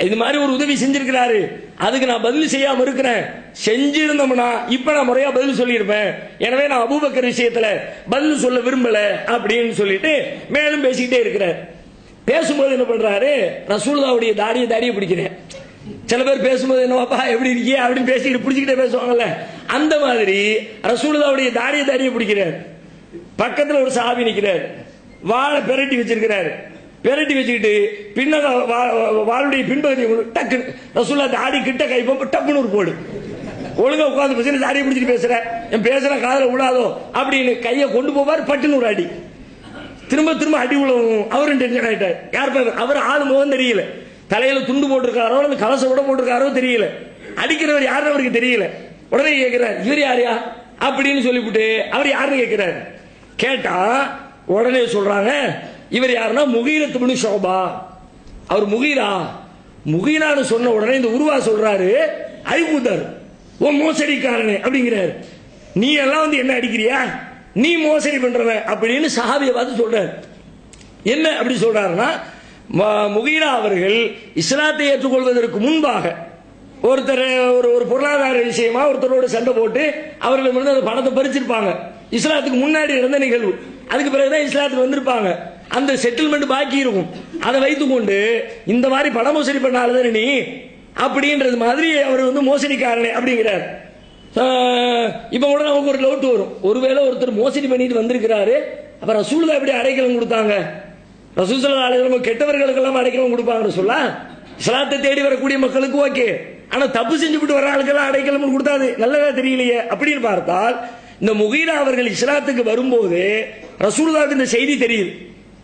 இது மாதிரி ஒரு உதவி செஞ்சிருக்கிறாரு, அதுக்கு நான் பதில் செய்யாம இருக்கிறேன். செஞ்சிருந்தோம்னா இப்ப நான் முறையா பதில் சொல்லியிருப்பேன். எனவே நான் அபூபக்கர் விஷயத்துல பதில் சொல்ல விரும்பல அப்படின்னு சொல்லிட்டு மேலும் பேசிக்கிட்டே இருக்கிறார். பேசும்போது என்ன பண்றாரு, ரசூலுல்லாஹ்வுடைய தாடியை பிடிக்கிறேன். சில பேர் பேசும்போது என்னவாப்பா எப்படி இருக்கியே அப்படின்னு பேசிக்கிட்டு பிடிச்சிக்கிட்டே பேசுவாங்கல்ல, அந்த மாதிரி ரசூலுல்லாஹ்வுடைய தாடியை பிடிக்கிறார். பக்கத்துல ஒரு சஹாபி நிக்கிறார், வாழை பெரட்டி வச்சிருக்கிறாரு. பெரட்டி வச்சுக்கிட்டு பின்ன வாளுடைய பின்பகுதி டக்கு ரசூலுல்லாஹ் தாடி கிட்ட கை டப்புன்னு ஒரு போடு. ஒழுங்கா உட்காந்து பேசுற, தாடியை பிடிச்சிட்டு பேசுற, என் பேசுற காதல விடாதோ அப்படின்னு கையை கொண்டு போவார். பட்டுன்னு ஒரு அடி, திரும்ப அடி விழவும். அவரும் டென்ஷன் ஆயிட்டார். யார் அவர் ஆளு முகம் தெரியல, தலையில துண்டு போட்டிருக்காரோ அல்லது கலச கூட போட்டிருக்காரோ தெரியல, அடிக்கிறவர் யாருன்னு அவருக்கு தெரியல. உடனே கேட்கிறார், இவர் யாரையா அப்படின்னு சொல்லிவிட்டு அவர் யாருன்னு கேட்கிறார். கேட்டா உடனே சொல்றாங்க, இவர் யாருன்னா முகீரத் இப்னு ஷுபா. அவர் முகீரான்னு சொன்ன உடனே இந்த உருவா சொல்றாரு, ஐகுதர் ஓ மோசடிக்காரனே அப்படிங்கிறாரு. நீ எல்லாம் வந்து என்ன அடிக்கிறியா, நீ மோசடி பண்றவன் அப்படின்னு சஹாபியை பார்த்து சொல்றாரு. என்ன அப்படி சொல்றாருன்னா, முகீரா அவர்கள் இஸ்லாத்தை ஏற்றுக்கொள்வதற்கு முன்பாக ஒருத்தர் ஒரு பொருளாதார விஷயமா ஒருத்தரோட சண்டை போட்டு அவர்கள் அந்த பணத்தை பறிச்சிருப்பாங்க. இஸ்லாத்துக்கு முன்னாடி நடந்த நிகழ்வு. அதுக்கு பிறகுதான் இஸ்லாத்துக்கு வந்திருப்பாங்க. அந்த செட்டில்மெண்ட் பாக்கி இருக்கும். அதை வைத்துக்கொண்டு இந்த மாதிரி பண மோசடி பண்ணாலும் நீ அப்படின்றது மாதிரி அவர் வந்து மோசடிக்காரனே அப்படிங்கிறார். இப்ப கூட நமக்கு ஒரு டவுட் வரும், ஒருவேளை ஒருத்தர் மோசடி பண்ணிட்டு வந்திருக்கிறாரு, அப்ப ரசூலுல்லாஹ் எப்படி அடைக்கலம் கொடுத்தாங்க? ரசூல் ஸல்லல்லாஹு அலைஹி வஸல்லம் கெட்டவர்களுக்கு எல்லாம் அடைக்கலம் கொடுப்பாங்கன்னு சொல்ல, இஸ்லாத்தை தேடி வரக்கூடிய மக்களுக்கு ஓகே, ஆனா தப்பு செஞ்சுவிட்டு வர ஆளுக்கெல்லாம் அடைக்கலம் கொடுத்தாது நல்லதா தெரியலையே அப்படின்னு பார்த்தால், இந்த முகீரா அவர்கள் இஸ்லாத்துக்கு வரும்போது ரசூலுல்லாஹ்வுக்கு இந்த செய்தி தெரியுது.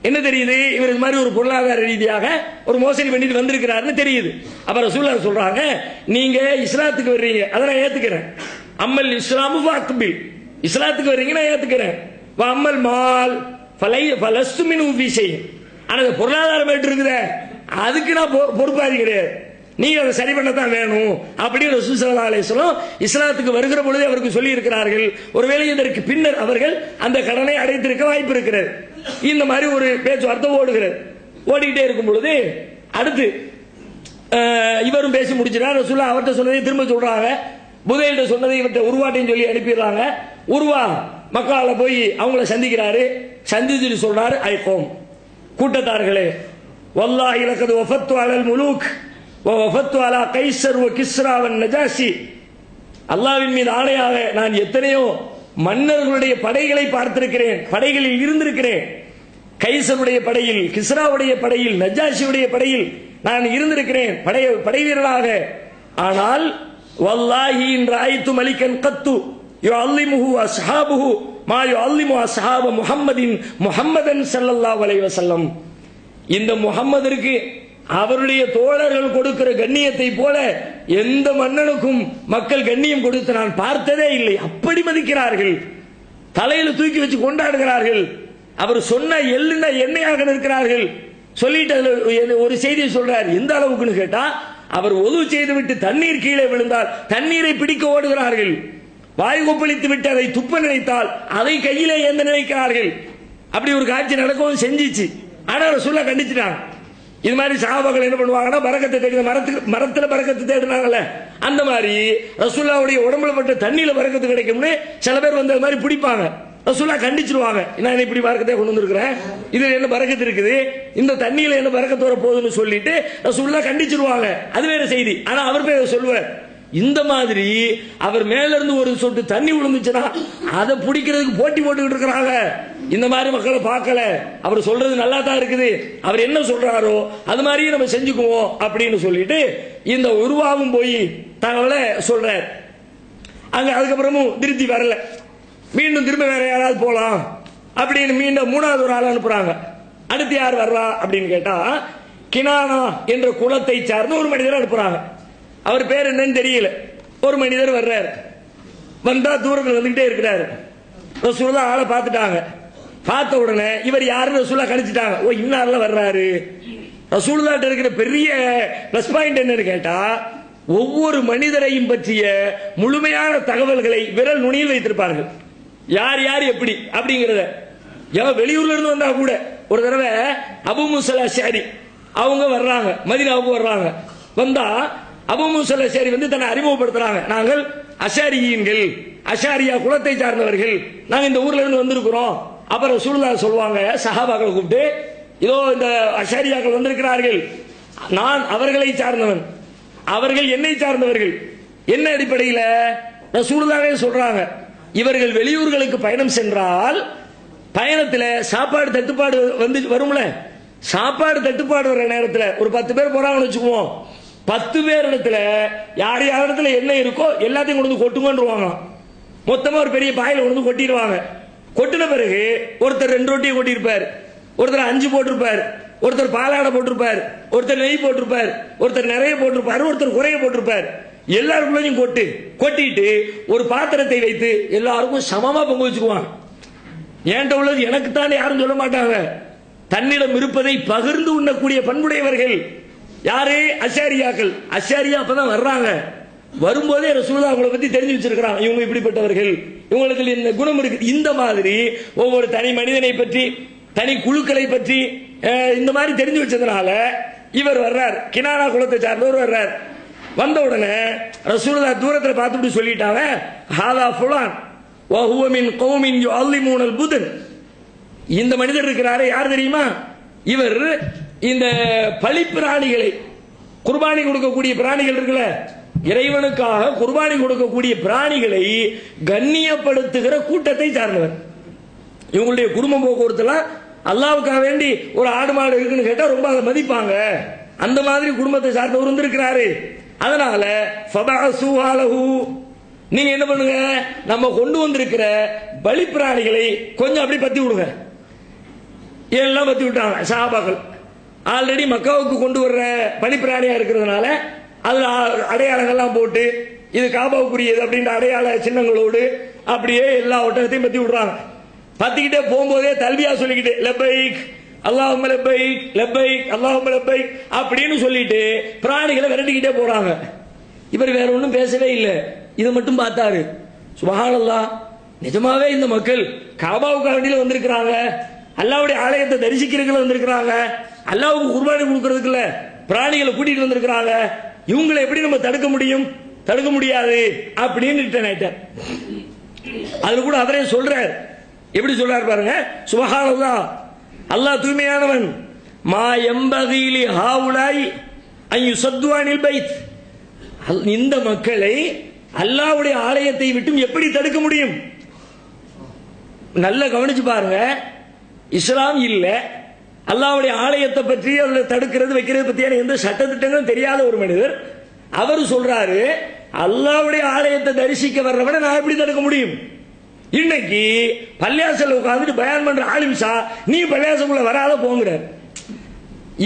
என்ன தெரியுது? இவர் இது மாதிரி ஒரு பொருளாதார ரீதியாக ஒரு மோசடி பண்ணிட்டு வந்திருக்கிறாருன்னு தெரியுது. அப்ப ரசூலுல்லாஹ் சொல்றாங்க, நீங்க இஸ்லாத்துக்கு வர்றீங்க, அதை நான் ஏத்துக்கிறேன். அம்மல் இஸ்லாமு வாக்பில், இஸ்லாத்துக்கு வர்றீங்க நான் ஏத்துக்கிறேன். அம்மல் மால் ஃபலஸ்து மின்ஹு ஃபீ ஷை, ஆனா பொருளாதாரம் ஏற்று இருக்குதே அதுக்கு நான் பொறுப்பாதி கிடையாது, நீங்க அதை சரி பண்ணத்தான் வேணும் அப்படின்னு ரசூல் ஸல்லல்லாஹு அலைஹி வஸல்லம் இஸ்லாத்துக்கு வருகிற பொழுதே அவருக்கு சொல்லி இருக்கிறார்கள். ஒருவேளை இதற்கு பின்னர் அவர்கள் அந்த கடனை அடைத்திருக்க வாய்ப்பு இருக்கிறது. இந்த மாதிரி ஒரு பேச்சுவார்த்தை ஓடுகிறது. ஓடிக்கிட்டே இருக்கும் பொழுது அடுத்து இவரும் பேசி முடிச்சிட்டார். ரசூலுல்லாஹ் அவர்கிட்ட சொன்னதை திரும்ப சொல்றாங்க, புதையிட்ட சொன்னதை இவர்கிட்ட உருவாட்டையும் சொல்லி அனுப்பிடுறாங்க. உருவா மக்கால போய் அவங்கள சந்திக்கிறாரு. சந்திச்சுட்டு சொல்றாரு, ஐகோம் கூட்டத்தார்களே, வல்லாஹி லகத் வஃபத்து அலல் முலூக் வ வஃபத்து அலா கைஸர் வ கிஸ்ரா வ நஜாஷி, அல்லாஹ்வின் மீது ஆணையாக நான் எத்தனையோ மன்னர்களுடைய படைகளை பார்த்திருக்கிறேன், படைகளில் இருந்திருக்கிறேன். கைசருடைய படையில், கிஸ்ராவுடைய படையில், நஜாஷியுடைய படையில் நான் இருந்திருக்கிறேன் படை வீரராக. ஆனால் வல்லாஹி இன் ரஅய்து மலிகன் கத்து யுஅல்லிமுஹு அஸ்ஹாபுஹு மா யுஅல்லிமு அஸ்ஹாப முஹம்மதன் ஸல்லல்லாஹு அலைஹி வஸல்லம், இந்த முஹம்மதிற்கு அவருடைய தோழர்கள் கொடுக்கிற கண்ணியத்தை போல எந்த மன்னனுக்கும் மக்கள் கண்ணியம் கொடுத்து நான் பார்த்ததே இல்லை. அப்படி மதிக்கிறார்கள், தலையில தூக்கி வச்சு கொண்டாடுகிறார்கள். அவர் சொன்ன எள்ளுன்னா எண்ணெயாக நிற்கிறார்கள். சொல்லிட்டு ஒரு செய்தியை சொல்றார். எந்த அளவுக்குன்னு கேட்டா, அவர் ஒது செய்து விட்டு தண்ணீர் கீழே விழுந்தால் தண்ணீரை பிடிக்க ஓடுகிறார்கள். வாயு கொப்பளித்து விட்டு அதை துப்ப நினைத்தால் அதை கையிலே ஏந்த நினைக்கிறார்கள். அப்படி ஒரு காட்சி நடக்கவும் செஞ்சிச்சு. ஆனா ரசூலுல்லாஹ் கண்டிச்சிட்டாங்க. இது மாதிரி சஹாபாக்கள் என்ன பண்ணுவாங்கன்னா, பரக்கத்தை தேடி மரத்துல பரக்கத்தை தேடினாங்கல்ல, அந்த மாதிரி ரசூலுல்லாஹ்வுடைய உடம்புல பட்ட தண்ணியில பரக்கத்து கிடைக்கும்னு சில பேர் வந்து அது மாதிரி பிடிப்பாங்க. ரசூலுல்லாஹ் கண்டிச்சிருவாங்க, நான் இப்படி பரக்கத்தை கொண்டு வந்திருக்கிறேன், இதுல என்ன பரக்கத்து இருக்குது, இந்த தண்ணியில என்ன பரக்கத்து வர போகுதுன்னு சொல்லிட்டு ரசூலுல்லாஹ் கண்டிச்சிருவாங்க. அது வேற செய்தி. ஆனா அவர் போய் சொல்லுவார், இந்த மாதிரி அவர் மேல இருந்து ஒரு சொட்டு தண்ணி விழுந்துச்சுன்னா அதை பிடிக்கிறதுக்கு போட்டி போட்டுக்கிட்டு இருக்கிறாங்க. இந்த மாதிரி மக்களை பார்க்கல, அவர் சொல்றது நல்லா தான் இருக்குது, அவர் என்ன சொல்றாரோ அது மாதிரியே நம்ம செஞ்சுக்குவோம் அப்படின்னு சொல்லிட்டு இந்த உருவாவும் போய் தகவலை சொல்றார். அங்க அதுக்கப்புறமும் திருப்தி வரல, மீண்டும் திரும்ப வேற யாராவது போலாம் அப்படின்னு மீண்டும் மூணாவது ஒரு ஆள் அனுப்புறாங்க. அடுத்து யார் வர்றா அப்படின்னு கேட்டா, கினானா என்ற குலத்தை சார்ந்த ஒரு மனிதர் அனுப்புறாங்க. அவர் பேர் என்னன்னு தெரியல. ஒரு மனிதர் வர்றாரு. வந்தா தூரத்தில் வந்துகிட்டே இருக்கிறாரு. ரசூலுல்லாஹ் ஆளை பார்த்துட்டாங்க. பார்த்த உடனே இவர் யாருன்னு ரசூலுல்லாஹ் கணிச்சிட்டாங்க. ஓ, இன்னார்ல வர்றாரு. ரசூலுல்லாஹ்ட்ட இருக்கிற பெரிய பிளஸ் பாயிண்ட் என்னன்னு கேட்டா, ஒவ்வொரு மனிதரையும் பற்றிய முழுமையான தகவல்களை விரல் நுனியில் வைத்திருப்பார்கள். யார் யார் எப்படி அப்படிங்கறத. வெளியூர்ல இருந்து வந்தா கூட ஒரு தடவை அபூ மூஸா அல்-அஷ்அரி அவங்க வர்றாங்க, மதீனாவுக்கு வர்றாங்க. வந்தா அபூ மூஸா அல்-அஷ்அரி வந்து தன்னை அறிமுகப்படுத்துறாங்க. நாங்கள் அஷாரியீன்கள், அஷாரியா குலத்தை சார்ந்தவர்கள், நாங்க இந்த ஊர்ல இருந்து வந்திருக்கிறோம். அப்புறம் ரசூலுல்லாஹ் சொல்லுவாங்க, சஹாபாக்களை கூப்பிட்டு, இதோ இந்த அஷாரியாக்கள் வந்திருக்கிறார்கள், நான் அவர்களை சார்ந்தவன், அவர்கள் என்னை சார்ந்தவர்கள். என்ன அடிப்படையில் ரசூலுல்லாஹே சொல்றாங்க, இவர்கள் வெளியூர்களுக்கு பயணம் சென்றால் பயணத்தில் சாப்பாடு தட்டுப்பாடு வந்து வரும்ல, சாப்பாடு தட்டுப்பாடு வர நேரத்தில் ஒரு 10 பேர் போறாங்கன்னு வச்சுக்குவோம், 10 பேர் இடத்துல யார் யார் இடத்துல என்ன இருக்கோ எல்லாத்தையும் கொண்டு வந்து கொட்டுங்கன்றுவாங்க. மொத்தமா ஒரு பெரிய பாயில கொண்டு வந்து கொட்டிடுவாங்க. கொட்டின பிறகு ஒருத்தர் 2 ரொட்டியை கொட்டியிருப்பார், ஒருத்தர் 5 போட்டிருப்பார், ஒருத்தர் பாலாடை போட்டிருப்பார், ஒருத்தர் நெய் போட்டிருப்பார், ஒருத்தர் நிறைய போட்டிருப்பார், ஒருத்தர் குறைய போட்டிருப்பார். எல்லாருக்குள்ளயும் கொட்டிட்டு ஒரு பாத்திரத்தை வைத்து எல்லாருக்கும் சமமா பங்கு வச்சுக்குவாங்க. ஏன்ட்ட உள்ளது எனக்கு தான் யாரும் சொல்ல மாட்டாங்க. தன்னிடம் இருப்பதை பகிர்ந்து உண்ணக்கூடிய பண்புடையவர்கள் யாரு? அஷாரியாக்கள். அஷாரியா அப்பதான் வர்றாங்க. வரும்போதே ரசூலுல்லாஹ் அவங்களை பத்தி தெரிஞ்சு வச்சிருக்கிறாங்க, இவங்க இப்படிப்பட்டவர்கள், இவங்களுக்கு இந்த குணம் இருக்கு. இந்த மாதிரி ஒவ்வொரு தனி மனிதனை பற்றி, தனி குழுக்களை பற்றி இந்த மாதிரி தெரிஞ்சு வச்சதுனால இவர் வர்றார், கினானா குலத்தை சார்ந்தவர் வர்றார். வந்த உடனே ரசூலுல்லாஹ் தூரத்தில் பார்த்துட்டு சொல்லிட்டாங்க, ஹாதா ஃபுலான் வ ஹுவ மின் கௌமின் யுஅல்லிமூனல் புதன். இந்த மனிதர் இருக்கிறாரே யார் தெரியுமா? இவர் இந்த பலி பிராணிகளை, குர்பானி கொடுக்கக்கூடிய பிராணிகள் இருக்குல்ல, இறைவனுக்காக குர்பானி கொடுக்கக்கூடிய பிராணிகளை கண்ணியப்படுத்துகிற கூட்டத்தை சார்ந்தவர். இவங்களுடைய குடும்ப போக்குவரத்துலாம் அல்லாவுக்காக வேண்டி ஒரு ஆடு மாடு இருக்குன்னு கேட்டா ரொம்ப அதை மதிப்பாங்க. அந்த மாதிரி குடும்பத்தை சார்ந்தவர் வந்திருக்கிறாரு. அதனால நீங்க என்ன பண்ணுங்க, நம்ம கொண்டு வந்திருக்கிற பலி பிராணிகளை கொஞ்சம் அப்படி பத்தி விடுங்க. எல்லாம் பத்தி விட்டாங்க சஹாபாக்கள். ஆல்ரெடி மக்காவுக்கு கொண்டு வர்ற பலி பிராணியா இருக்கிறதுனால அதுல அடையாளங்கள்லாம் போட்டு இது காபாவுக்குரியது அப்படின்ற அடையாள சின்னங்களோடு அப்படியே எல்லா ஒட்டகத்தையும் பத்தி விடுறாங்க. பத்திக்கிட்டே போகும்போதே தல்வியா சொல்லிக்கிட்டு லப்பைக் அல்லாஹும்ம லப்பைக் லப்பைக் அல்லாஹும்ம லப்பைக் அப்படின்னு சொல்லிட்டு பிராணிகளை விரட்டிக்கிட்டே போறாங்க. இவர் வேற ஒன்றும் பேசவே இல்லை, இதை மட்டும் பார்த்தாரு. சுப்ஹானல்லாஹ், நிஜமாவே இந்த மக்கள் காபாவுக்கு வேண்டியில வந்திருக்கிறாங்க, அல்லாஹ்வுடைய ஆலயத்தை தரிசிக்கிறதுக்குள்ள வந்திருக்கிறாங்க, அல்லாஹ்வுக்கு குர்பானி கொடுக்கறதுக்குள்ள பிராணிகளை கூட்டிட்டு வந்திருக்கிறாங்க, இவங்களை எப்படி நம்ம தடுக்க முடியும்? தடுக்க முடியாது அப்படின்னு. அது கூட அவரே சொல்றார். எப்படி சொல்றார் பாருங்க, சுப்ஹானல்லாஹ், அல்லாஹ் தூய்மையானவன், மா யம்பகீலி ஹாவுலாய் அன் யுஸத்து அனில் பைத். இந்த மக்களை அல்லாஹ்வுடைய ஆலயத்தை விட்டு எப்படி தடுக்க முடியும்? நல்ல கவனிச்சு பாருங்க, இஸ்லாம் இல்ல, அல்லாஹ்வுடைய ஆலயத்தை பற்றி அவளை தடுக்கிறது வைக்கிறது பற்றியான எந்த சட்டத்திட்டங்களும் தெரியாத ஒரு மனிதர் அவர் சொல்றாரு, அல்லாஹ்வுடைய ஆலயத்தை தரிசிக்க வர்றவனை நான் எப்படி தடுக்க முடியும்? இன்னைக்கு பள்ளியாசல் உட்கார்ந்துட்டு பயான் பண்ற ஆலிம்சா நீ பள்ளியாசலுக்குள்ள வராத போங்கிற.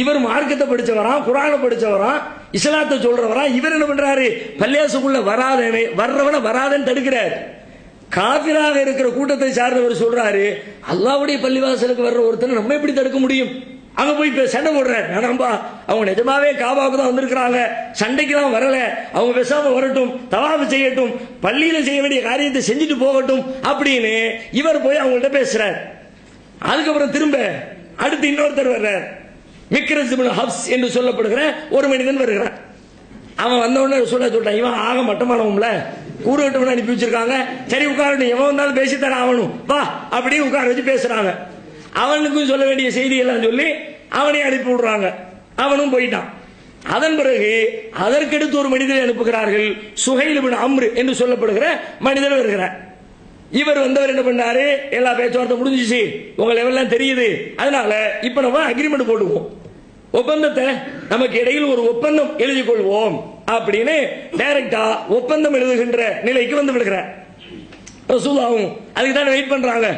இவர் மார்க்கத்தை படிச்சவரா, குர்ஆனை படிச்சவரா, இஸ்லாத்தை சொல்றவரா, இவர் என்ன பண்றாரு? பள்ளியாசலுக்குள்ள வர்றவனை வராதன்னு தடுக்கிறார். காபிராக இருக்கிற கூட்டத்தை சார்ந்தவர் சொல்றாரு, அல்லாஹ்வுடைய பள்ளிவாசலுக்கு வர்ற ஒருத்தனை நம்ம எப்படி தடுக்க முடியும்? அங்க போய் சண்டை போடுறாரு. வேணாம்பா, அவங்க நிஜமாவே காபாவுக்கு தான் வந்திருக்கிறாங்க, சண்டைக்கு தான் வரல, அவங்க பேசாம வரட்டும், தவாஃப் செய்யட்டும், பள்ளியில செய்ய வேண்டிய காரியத்தை செஞ்சுட்டு போகட்டும் அப்படின்னு இவர் போய் அவங்கள்ட்ட பேசுறார். அதுக்கப்புறம் திரும்ப அடுத்து இன்னொருத்தர் வர்றார், மிக்ரஸ் இப்னு ஹப்ஸ் என்று சொல்லப்படுகிற ஒரு மனிதன் வருகிறான். அவன் வந்த உடனே சொல்லிட்டான், இவன் ஆக மட்டமானவங்கள கூறுகட்டவன அனுப்பி வச்சிருக்காங்க, சரி உட்காரட்டும், எவன் வந்தாலும் பேசித்தர ஆகணும் வா அப்படின்னு உட்கார வச்சு பேசுறாங்க. அவனுக்கும் சொல்ல வேண்டிய செய்தி எல்லாம் சொல்லி அவனை அனுப்பி விடுறாங்க. அவனும் போயிட்டான். அதன் பிறகு அதற்கடுத்து ஒரு மனிதரை அனுப்புகிறார்கள், சுஹைல் இப்னு அம்ர் என்று சொல்லப்படுகிற மனிதர் வருகிறார். இவர் வந்தவர் என்ன பண்ணாரு, எல்லா பேச்சுவார்த்தை முடிஞ்சிச்சு, உங்க லெவல்லாம் தெரியுது, அதனால இப்ப நம்ம அக்ரிமெண்ட் போட்டுக்குவோம், ஒப்பந்தத்தை நமக்கு இடையில் ஒரு ஒப்பந்தம் எழுதி கொள்வோம் அப்படின்னு டைரக்டா ஒப்பந்தம் எழுதுகின்ற நிலைக்கு வந்து விடுகிறார். ரசூலுல்லாஹ் அதுக்கு தான் வெயிட் பண்றாங்க.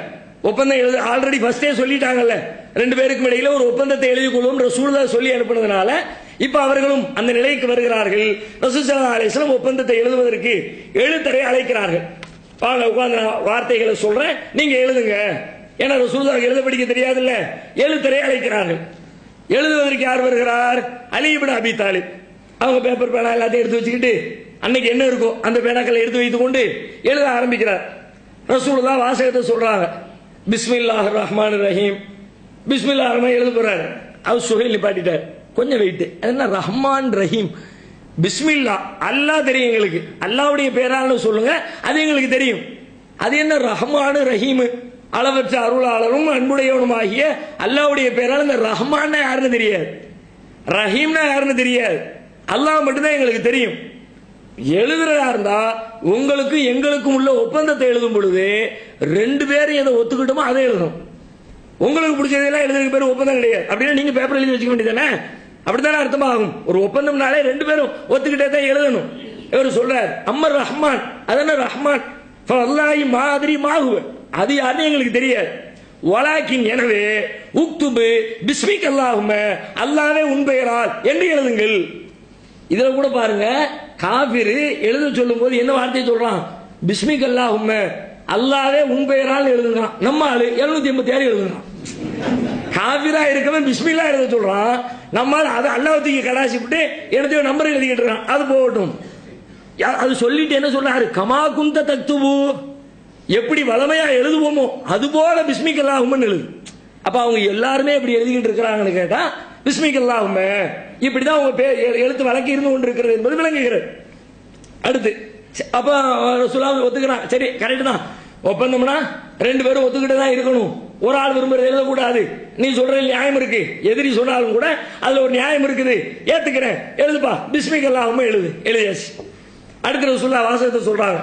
ஒப்பந்தம் எழுத ஆல்ரெடி ஃபர்ஸ்டே சொல்லிட்டாங்கல்ல, 2 பேருக்கும் இடையில ஒரு ஒப்பந்தத்தை எழுதி கொள்வோம் ரசூலுல்லாஹ் சொல்லி அனுப்புனதுனால இப்ப அவர்களும் அந்த நிலைக்கு வருகிறார்கள். ரசூல் ஸல்லல்லாஹு அலைஹி வஸல்லம் ஒப்பந்தத்தை எழுதுவதற்கு எழுத்தரை அழைக்கிறார்கள். வாங்க உட்கார்ந்து வார்த்தைகளை சொல்றேன், நீங்க எழுதுங்க. ஏன்னா ரசூலுல்லாஹ் எழுத படிக்க தெரியாதுல்ல, எழுத்தரை அழைக்கிறார்கள். எழுதுவதற்கு யார் வருகிறார்? அலி இப்னு அபி தாலிப். அவங்க பேப்பர் பேனா எல்லாத்தையும் எடுத்து வச்சுக்கிட்டு அன்னைக்கு என்ன இருக்கோ அந்த பேனாக்களை எடுத்து வைத்துக் கொண்டு எழுத ஆரம்பிக்கிறார். ரசூலுல்லாஹ் வாசகத்தை சொல்றாங்க, பிஸ்மில்லாஹிர் ரஹ்மானிர் ரஹீம். பிஸ்மில்லாஹ் ரஹ்மான் எழுத போறாரு. அவர் சுஹைல் நிப்பாட்டிட்டார், கொஞ்சம் வெயிட், என்ன ரஹ்மான் ரஹீம், பிஸ்மில்லா அல்லாஹ் தெரியும் எங்களுக்கு, அல்லாஹ்வுடைய பேரான்னு சொல்லுங்க, அது எங்களுக்கு தெரியும். அது என்ன ரஹ்மான் ரஹீம், அளவற்ற அருளாளரும் அன்புடையவனும் ஆகிய அல்லாஹ்வுடைய பேரால் இந்த ரஹ்மான் யாருன்னு தெரியாது, ரஹீம்னா யாருன்னு தெரியாது, அல்லாஹ் மட்டும்தான் எங்களுக்கு தெரியும். எழுதுறதா இருந்தா உங்களுக்கு எங்களுக்கும் உள்ள ஒப்பந்தத்தை எழுதும் பொழுது ரெண்டு பேரும் எதை ஒத்துக்கிட்டோமோ அதை எழுதணும். உங்களுக்கு பிடிச்சதெல்லாம் எழுதுறதுக்கு பேர் ஒப்பந்தம் கிடையாது. அப்படின்னா நீங்க பேப்பர் எழுதி வச்சுக்க வேண்டியதானே, அப்படித்தானே அர்த்தமாகும். ஒரு ஒப்பந்தம்னாலே ரெண்டு பேரும் ஒத்துக்கிட்டே தான் எழுதணும். இவர் சொல்றார் அம்மர் ரஹ்மான், அதன ரஹ்மான் அல்லாஹி மாதிரி மாகுவ, அது யாருன்னு எங்களுக்கு தெரியாது. வலாக்கின் எனவே உக்துபு பிஸ்மிக் அல்லாஹும்ம, அல்லாஹ்வே உன் பெயரால் என்று எழுதுங்கள். இதுல கூட பாருங்க, காபிரு எழுத சொல்லும் போது என்ன வார்த்தையை சொல்றான், பிஸ்மிக் அல்லாஹும்ம, அல்லாஹ்வே உன் பெயரால் எழுதுகிறான். நம்ம ஆளு 786 எழுதுகிறான். காபிரா இருக்கவன் பிஸ்மில்லா எழுத சொல்றான், நம்மால் அதை அல்லாஹ்வுக்கு கடாசி விட்டு என்னத்தையோ நம்பர் எழுதிக்கிட்டு இருக்கான். அது போகட்டும். அது சொல்லிட்டு என்ன சொல்றாரு, கமா குந்த தக்துபு, எப்படி வளமையா எழுதுவோமோ அது போல பிஸ்மிக் அல்லாஹும்மன்னு எழுது. அப்ப அவங்க எல்லாருமே எப்படி எழுதிக்கிட்டு இருக்கிறாங்கன்னு கேட்டா பிஸ்மிக் அல்லாஹும்ம, இப்படிதான் அவங்க எழுத்து வழக்கு இருந்து கொண்டிருக்கிறது என்பது விளங்குகிறது. அடுத்து அப்ப ரசூலுல்லாஹ் ஒத்துக்கிறான், சரி கரெக்ட் தான், ஒப்பந்தம்னா ரெண்டு பேரும் ஒத்துக்கிட்டு தான் இருக்கணும், ஒரு ஆள் விரும்புறது எழுதக்கூடாது, நீ சொல்ற நியாயம் இருக்கு, எதிரி சொன்னாலும் கூட அதுல ஒரு நியாயம் இருக்குது, ஏத்துக்கிறேன், எழுதுப்பா பிஸ்மிக் அல்லாஹும்ம எழுது. எழுதியாச்சு. அடுத்த ரசூலுல்லாஹ் வாசகத்தை சொல்றாங்க,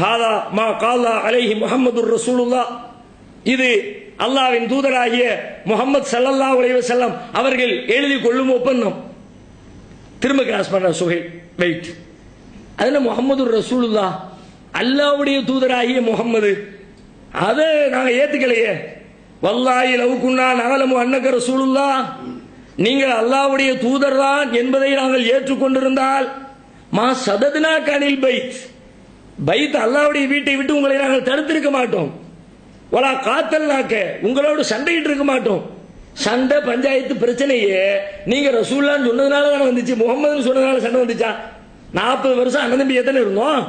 ஹாதா மா காலா அலைஹி முஹம்மதுர் ரசூலுல்லாஹ், இது அல்லாஹ்வின் தூதராகிய முஹம்மது ஸல்லல்லாஹு அலைஹி வஸல்லம் அவர்கள் எழுதி கொள்ளும் ஒப்பந்தம். திரும்ப கிராஸ் பண்ற சுஹைல், வெயிட், அதுல முஹம்மதுர் ரசூலுல்லாஹ், அல்லாஹ்வுடைய தூதராகிய முஹம்மது, அதை நாங்க ஏத்துக்கலையே. வல்லாஹி லவ் குன்னா நஅலமு அன்னக ரசூலுல்லாஹ், நீங்கள் அல்லாஹ்வுடைய தூதர் தான் என்பதை நாங்கள் ஏற்றுக்கொண்டிருந்தால் மா சதத்னா கனில் பைத், பைத் அல்லாஹ்வுடைய வீட்டை விட்டு உங்களை நாங்கள் தடுத்திருக்க மாட்டோம். வலா காத்தல்னாக்க, உங்களோடு சண்டையிட்டு இருக்க மாட்டோம். சண்டை பஞ்சாயத்து பிரச்சனையே நீங்க ரசூலுல்லாஹ்னு சொன்னதுனால தானே வந்துச்சு, முகமதுன்னு சொன்னதுனால சண்டை வந்துச்சா? 40 வருஷம் அண்ணன் தம்பி எத்தனை இருந்தோம்,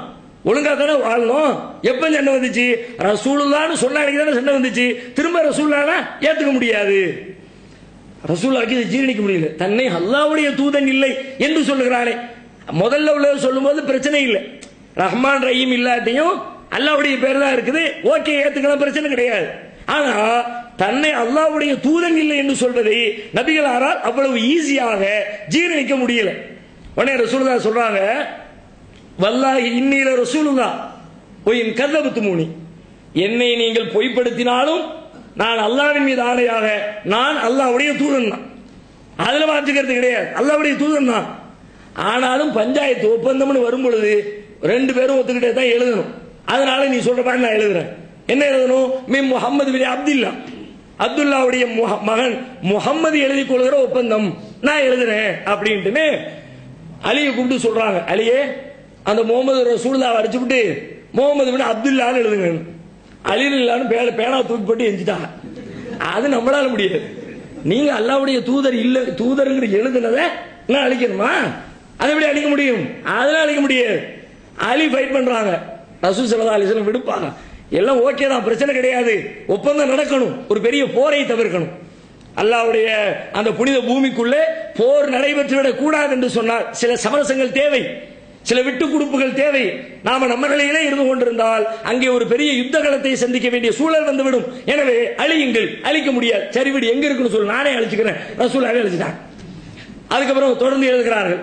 ஒழுங்கா தானே வாழணும். எப்ப சண்டை வந்துச்சு? ரசூலுல்லாஹ்னு சொன்னாங்க தானே சண்டை வந்துச்சு. திரும்ப ரசூலுல்லாஹ்னா ஏத்துக்க முடியாது, ரசூலுல்லாஹ்க்கு இதை ஜீரணிக்க முடியல. தன்னை அல்லாஹ்வுடைய தூதன் இல்லை என்று சொல்லுகிறானே, முதல்ல உள்ள சொல்லும் போது பிரச்சனை இல்லை, ரஹ்மான் ரஹீம் இல்லாட்டியும் அல்லாஹ்வுடைய பேர் தான் இருக்குது, ஓகே ஏத்துக்கலாம், பிரச்சனை கிடையாது. ஆனா தன்னை அல்லாஹ்வுடைய தூதன் இல்லை என்று சொல்வதை நபிகளாரால் அவ்வளவு ஈஸியாக ஜீரணிக்க முடியல. உடனே ரசூலுல்லாஹ் சொல்றாங்க, வல்லாஹி இன்னீல ரசூலுல்லாஹ் ஒயின் கதபத்துமூனி, என்னை நீங்கள் பொய்ப்படுத்தினாலும் நான் அல்லாஹ்வின் மீது ஆணையாக நான் அல்லாஹ்வுடைய தூதன் தான், அதுல மாற்றுக்கிறது கிடையாது, அல்லாஹ்வுடைய தூதன் தான். ஆனாலும் பஞ்சாயத்து ஒப்பந்தம்னு வரும் பொழுது ரெண்டு பேரும் ஒத்துக்கிட்டே தான் எழுதணும். அதனால நீ சொல்ற மாதிரி நான் எழுதுறேன். என்ன எழுதணும்? மின் முஹம்மது பின் அப்துல்லா, அப்துல்லாவுடைய மகன் முஹம்மது எழுதி கொள்கிற ஒப்பந்தம் நான் எழுதுறேன் அப்படின்ட்டு அலியை கூப்பிட்டு சொல்றாங்க, அலியே அந்த முகமது ரசூலுல்லாஹ் அடிச்சுட்டு முகமது பின் அப்துல்லான்னு எழுதுங்க. அலி இல்லான்னு பேனா தூக்கி போட்டு எஞ்சிட்டாங்க. அது நம்மளால முடியாது. நீங்க அல்லாஹ்வுடைய தூதர் இல்ல, தூதருங்கிற எழுதுனதை நான் அழிக்கணுமா? அதை எப்படி அழிக்க முடியும்? அதெல்லாம் அழிக்க முடியாது. அலி ஃபைட் பண்றாங்க, ரசூல் ஸல்லல்லாஹு அலைஹி வஸல்லம் விடுப்பாங்க, எல்லாம் ஓகே தான், பிரச்சனை கிடையாது, ஒப்பந்தம் நடக்கணும், ஒரு பெரிய போரை தவிர்க்கணும். அல்லாஹ்வுடைய அந்த புனித பூமிக்குள்ளே போர் நடைபெற்றுவிடக் கூடாது என்று சொன்னால் சில சமரசங்கள் தேவை, சில விட்டு கொடுப்புகள் தேவை. நாம நம்ம நிலையிலே இருந்து கொண்டிருந்தால் அங்கே ஒரு பெரிய யுத்த களத்தை சந்திக்க வேண்டிய சூழல் வந்துவிடும். எனவே அழியுங்கள், அழிக்க முடியாது, சரி விடு, எங்க இருக்குன்னு சொல்லு, நானே அழிச்சுக்கிறேன், ரசூலுல்லாஹ் அழிச்சிட்டாங்க. அதுக்கப்புறம் தொடர்ந்து எழுதுகிறார்கள்,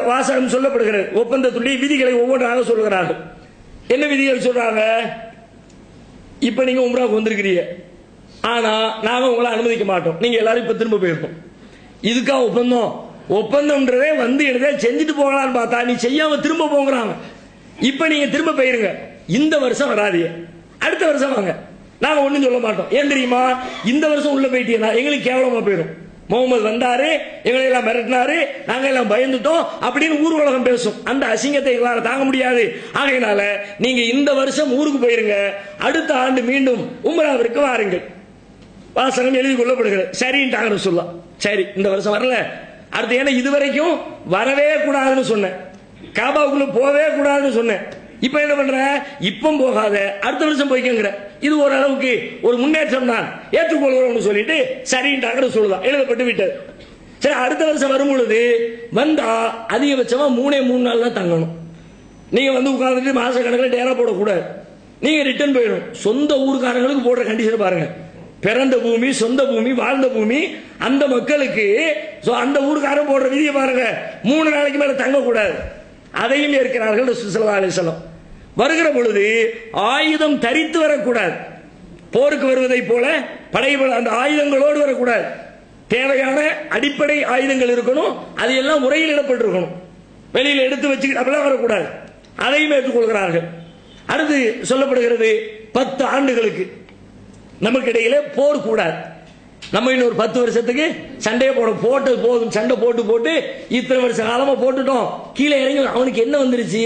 வாசகம் சொல்லப்படுகிறது, ஒப்பந்தத்துடைய விதிகளை ஒவ்வொன்றாக சொல்லுகிறார்கள். என்ன விதிகள் சொல்றாங்க? இப்ப நீங்க உம்ராவுக்கு வந்திருக்கிறீங்க, ஆனா நாங்க உங்களை அனுமதிக்க மாட்டோம், நீங்க எல்லாரும் இப்ப திரும்ப போயிருக்கோம். இதுக்கா ஒப்பந்தம்? ஒப்பந்தம்ன்றதே வந்து எழுத செஞ்சுட்டு போகலான்னு பார்த்தா நீ செய்யாம திரும்ப போங்கிறாங்க. இப்ப நீங்க திரும்ப போயிருங்க, இந்த வருஷம் வராதீங்க, அடுத்த வருஷம் வாங்க, நாங்க ஒண்ணும் சொல்ல மாட்டோம். ஏன் தெரியுமா? இந்த வருஷம் உள்ள போயிட்டீங்கன்னா எங்களுக்கு கேவலமா போயிடும். முகமது வந்தாரு, எங்களை எல்லாம் மிரட்டினாரு, நாங்க எல்லாம் பயந்துட்டோம் அப்படின்னு ஊர் உலகம் பேசும். அந்த அசிங்கத்தை எங்களால் தாங்க முடியாது. ஆகையினால நீங்க இந்த வருஷம் ஊருக்கு போயிருங்க, அடுத்த ஆண்டு மீண்டும் உம்ராவிற்கு வாருங்கள். வாசகம் எழுதி கொள்ளப்படுகிறது. சரின்ட்டாங்க ரசூலுல்லாஹ். சரி, இந்த வருஷம் வரல, அடுத்து ஏன்னா இதுவரைக்கும் வரவே கூடாதுன்னு சொன்னேன், காபாவுக்குள்ள போவே கூடாதுன்னு சொன்னேன். இப்ப என்ன பண்ற, இப்ப போகாத, அடுத்த வருஷம் போய்க்கிற. இது ஓரளவுக்கு ஒரு முன்னேற்றம் தான், ஏற்றுக்கொள்கிறோம்னு சொல்லிட்டு சரின்றாங்க சொல்லுதான், எழுதப்பட்டு விட்டது. சரி, அடுத்த வருஷம் வரும் பொழுது வந்தா அதிகபட்சமா 3 நாள் தான் தங்கணும். நீங்க வந்து உட்கார்ந்துட்டு மாச கணக்கில் டேரா போடக்கூடாது, நீங்க ரிட்டர்ன் போயிடும். சொந்த ஊருக்காரங்களுக்கு போடுற கண்டிஷன் பாருங்க, பிறந்த பூமி, சொந்த பூமி, வாழ்ந்த பூமி, அந்த மக்களுக்கு அந்த ஊருக்காரன் போடுற விதியை பாருங்க, 3 நாளைக்கு மேல தங்கக்கூடாது. அதையும் ஏற்கிறார்கள் ரசூல் ஸல்லல்லாஹு அலைஹி வஸல்லம். வருகிற பொழுது ஆயுதம் தரித்து வரக்கூடாது, போருக்கு வருவதை போல படைபல அந்த ஆயுதங்களோடு வரக்கூடாது. தேவையான அடிப்படை ஆயுதங்கள் இருக்கணும், அது எல்லாம் முறையில் இடப்பட்டிருக்கணும், வெளியில் எடுத்து வச்சுக்கிட்டு அப்படிலாம் வரக்கூடாது. அதையும் ஏற்றுக்கொள்கிறார்கள். அடுத்து சொல்லப்படுகிறது 10 ஆண்டுகளுக்கு நமக்கு இடையில போர் கூடாது. நம்ம இன்னொரு 10 வருஷத்துக்கு சண்டையை போட்டது போதும், சண்டை போட்டு போட்டு இத்தனை வருஷ காலமா போட்டுட்டோம், கீழே இறங்கி அவனுக்கு என்ன வந்துருச்சு,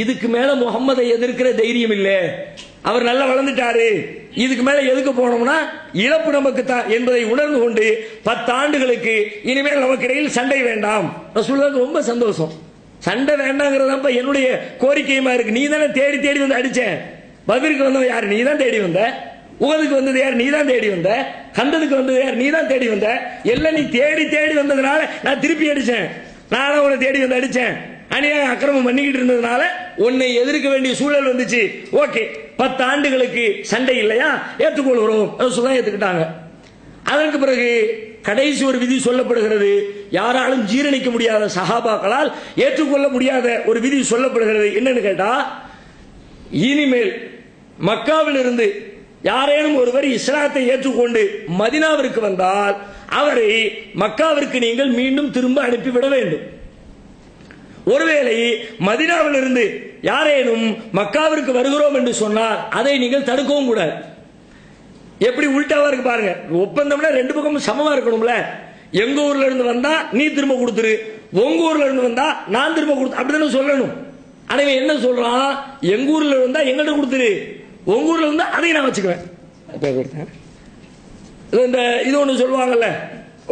இதுக்கு மேல முகம்மதை எதிர்க்கிற தைரியம் இல்ல, அவர் நல்லா வளர்ந்துட்டாரு, இதுக்கு மேல எதுக்கு போனோம்னா இழப்பு நமக்கு தான் என்பதை உணர்ந்து கொண்டு 10 ஆண்டுகளுக்கு இனிமேல் நமக்கு இடையில் சண்டை வேண்டாம். ரசூலுல்லாஹ்க்கு ரொம்ப சந்தோஷம், சண்டை வேண்டாங்கிறத என்னுடைய கோரிக்கையுமா இருக்கு. நீ தானே தேடி தேடி வந்து அடிச்சேன், பதிலுக்கு வந்தவன் யாரு, நீ தான் தேடி வந்த, உகதுக்கு வந்தது யார், நீ தான் தேடி வந்த, கந்ததுக்கு வந்தது யார், நீ தான் தேடி வந்த, எல்லாம் நீ தேடி தேடி வந்ததுனால நான் திருப்பி அடிச்சேன், நானும் உன்னை தேடி வந்து அடிச்சேன், அநியாய அக்கிரமம் பண்ணிக்கிட்டு இருந்ததுனால உன்னை எதிர்க்க வேண்டிய சூழல் வந்துச்சு. ஓகே, 10 ஆண்டுகளுக்கு சண்டை இல்லையா, ஏற்றுக்கொள்கிறோம், சொல்ல ஏத்துக்கிட்டாங்க. அதற்கு பிறகு கடைசி ஒரு விதி சொல்லப்படுகிறது, யாராலும் ஜீரணிக்க முடியாத சஹாபாக்களால் ஏற்றுக்கொள்ள முடியாத ஒரு விதி சொல்லப்படுகிறது. என்னன்னு கேட்டா, இனிமேல் மக்காவில் இருந்து யாரேனும் ஒருவர் இஸ்லாத்தை ஏற்றுக்கொண்டு மதினாவிற்கு வந்தால் அவரை மக்காவிற்கு நீங்கள் மீண்டும் திரும்ப அனுப்பிவிட வேண்டும். ஒருவேளை மதினாவில் இருந்து யாரேனும் மக்காவிற்கு வருகிறோம் என்று சொன்னால் அதை நீங்கள் தடுக்கவும் கூடாது. எப்படி உள்டாவா இருக்கு பாருங்க, ஒப்பந்தம்னா 2 பக்கமும் சமமா இருக்கணும்ல. எங்க ஊர்ல இருந்து வந்தா நீ திரும்ப கொடுத்துரு, உங்க ஊர்ல இருந்து வந்தா நான் திரும்ப கொடுத்து, அப்படிதானே சொல்லணும். ஆனா என்ன சொல்றான், எங்க ஊர்ல இருந்தா எங்கள்கிட்ட கொடுத்துரு, உங்க ஊர்ல இருந்தா அதை நான் வச்சுக்குவேன். இந்த இது ஒண்ணு சொல்லுவாங்கல்ல,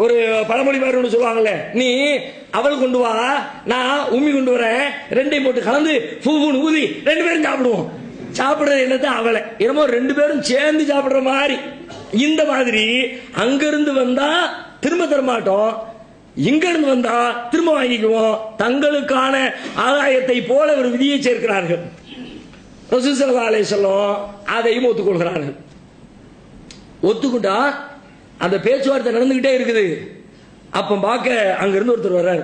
ஒரு பழமொழி மாதிரி ஒண்ணு சொல்லுவாங்கல்ல, நீ அவள் கொண்டு வா, நான் உம்மி கொண்டு வரேன், 2ஐயும் போட்டு கலந்து பூன்னு ஊதி 2 பேரும் சாப்பிடுவோம். சாப்பிடுறது என்னது, அவளை என்னமோ 2 பேரும் சேர்ந்து சாப்பிடுற மாதிரி. இந்த மாதிரி அங்கிருந்து வந்தா திரும்ப தரமாட்டோம், இங்க இருந்து வந்தா திரும்ப வாங்கிக்குவோம், தங்களுக்கான ஆதாயத்தை போல ஒரு விதியை சேர்க்கிறார்கள். ரசூல் ஸல்லல்லாஹு அலைஹி வஸல்லம் அதையும் ஒத்துக்கொள்கிறார்கள். ஒத்துக்கிட்டா அந்த பேச்சுவார்த்தை நடந்துகிட்டே இருக்குது. அப்ப பார்க்க அங்கிருந்து ஒருத்தர் வர்றாரு,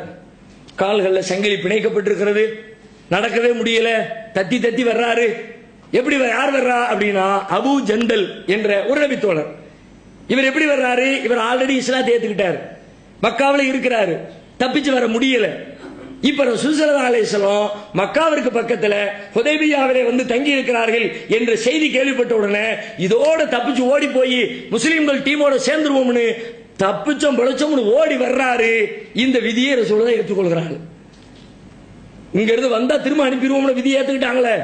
கால்கள்ல சங்கிலி பிணைக்கப்பட்டிருக்கிறது, நடக்கவே முடியல, தத்தி தத்தி வர்றாரு. எப்படி யார் வர்றா அப்படின்னா அபூ ஜந்தல் என்ற ஒரு நபி தோழர். இவர் எப்படி வர்றாரு, இவர் ஆல்ரெடி இஸ்லாத்தை ஏத்துக்கிட்டார், மக்காவில் இருக்கிறாரு, தப்பிச்சு வர முடியல. இப்ப ரசூல் ஸல்லல்லாஹு அலைஹி வஸல்லம் மக்காவிற்கு பக்கத்துல ஹுதைபியாவிலே வந்து தங்கி இருக்கிறார்கள் என்ற செய்தி கேள்விப்பட்ட உடனே இதோட தப்பிச்சு ஓடி போய் முஸ்லிம்கள் டீமோட சேர்ந்துருவோம்னு தப்பிச்சோம் பிழைச்சோம்னு ஓடி வர்றாரு. இந்த விதியை ரசூலுல்லாஹ் ஏற்றுக்கொள்கிறார்கள். இங்க இருந்து வந்தா திரும்ப அனுப்பிடுவோம்னு விதியை ஏத்துக்கிட்டாங்களே.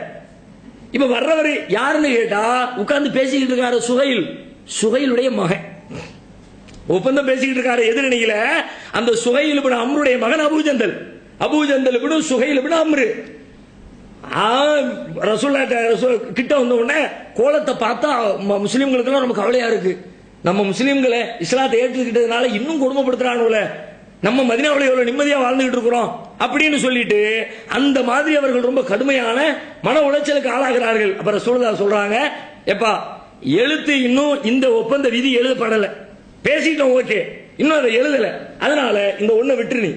இப்ப வர்றவர் யாருன்னு கேட்டா உட்கார்ந்து பேசிக்கிட்டு இருக்காரு சுஹைல், சுஹைலுடைய மகன், ஒப்பந்தம் பேசிக்கிட்டு இருக்காரு எதிரணியில. அந்த சுஹைல் இப்னு அம்ருடைய மகன் அபூ ஜந்தல், அபூ ஜந்தல் இப்னு சுஹைல் இப்னு அம்ரு. ரசூலுல்லாஹ் கிட்ட வந்த உடனே கோலத்தை பார்த்தா முஸ்லிம்களுக்கு ரொம்ப கவலையா இருக்கு. நம்ம முஸ்லிம்களை இஸ்லாத்தை ஏற்றுக்கிட்டதுனால இன்னும் கொடுமைப்படுத்துறானுல, நம்ம மதீனாவுல எவ்வளவு நிம்மதியா வாழ்ந்துகிட்டு இருக்கிறோம் அப்படின்னு சொல்லிட்டு அந்த மாதிரி அவர்கள் ரொம்ப கடுமையான மன உளைச்சலுக்கு ஆளாகிறார்கள். அப்ப ரசூலுல்லாஹ் சொல்றாங்க, எப்பா எழுத்து இன்னும் இந்த ஒப்பந்த விதி எழுதப்படல, பேசிட்டோம் ஓகே, இன்னும் அதை எழுதல, அதனால இந்த ஒண்ணை விட்டு நீ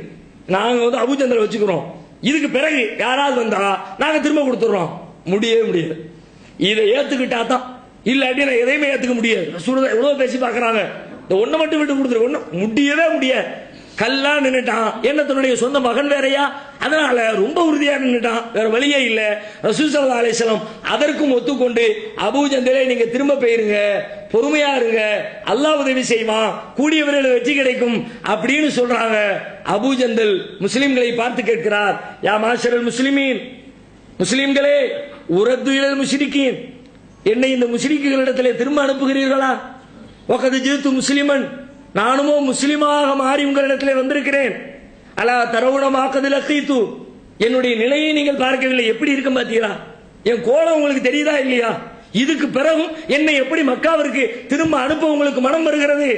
நாங்க வந்து அபூ ஜந்தல் வச்சுக்கிறோம், இதுக்கு பிறகு யாராவது வந்தா நாங்க திரும்ப கொடுத்துறோம். முடியவே முடியாது. இதை ஏத்துக்கிட்டா தான், இல்லாட்டி நான் எதையுமே ஏத்துக்க முடியாது. ரசூலுல்லாஹ் எவ்வளவு பேசி பாக்குறாங்க, இந்த ஒண்ணை மட்டும் விட்டு கொடுத்துரு, ஒண்ணு முடியவே முடியாது. கல்லா நின்னுட்டான், என்ன தன்னுடைய சொந்த மகன் வேறையா, அதனால ரொம்ப உறுதியா நின்னுட்டான், வேற வழியே இல்ல. ரசூல் ஸல்லல்லாஹு அலைஹி வஸல்லம் அதற்கும் ஒத்துக்கொண்டு அபூ ஜந்தலே நீங்க திரும்ப போயிருங்க, பொறுமையா இருங்க, அல்லாஹ் உதவி செய்வான், கூடிய விரைவில் வெற்றி கிடைக்கும் அப்படின்னு சொல்றாங்க. அபூ ஜந்தல் முஸ்லிம்களை பார்த்து கேட்கிறார், யா மாஷரல் முஸ்லிமீன், முஸ்லிம்களே, உரத்து இலல் முஷ்ரிகீன், என்னை இந்த முஷ்ரிக்குகளிடத்திலே திரும்ப அனுப்புகிறீர்களா? வகத் ஜித்து முஸ்லிமன், நானுமோ முஸ்லிமாக மாறி உங்களிடத்திலே வந்திருக்கிறேன். அலா தரவுணமாக்கதில் அக்கீத்து, என்னுடைய நிலையை நீங்கள் பார்க்கவில்லை, எப்படி இருக்கும் பார்த்தீங்களா? என் கோலம் உங்களுக்கு தெரியுதா இல்லையா? இதுக்கு பிறகும் என்னை எப்படி மக்காவிற்கு திரும்ப அனுப்ப உங்களுக்கு மனம் வருகிறது?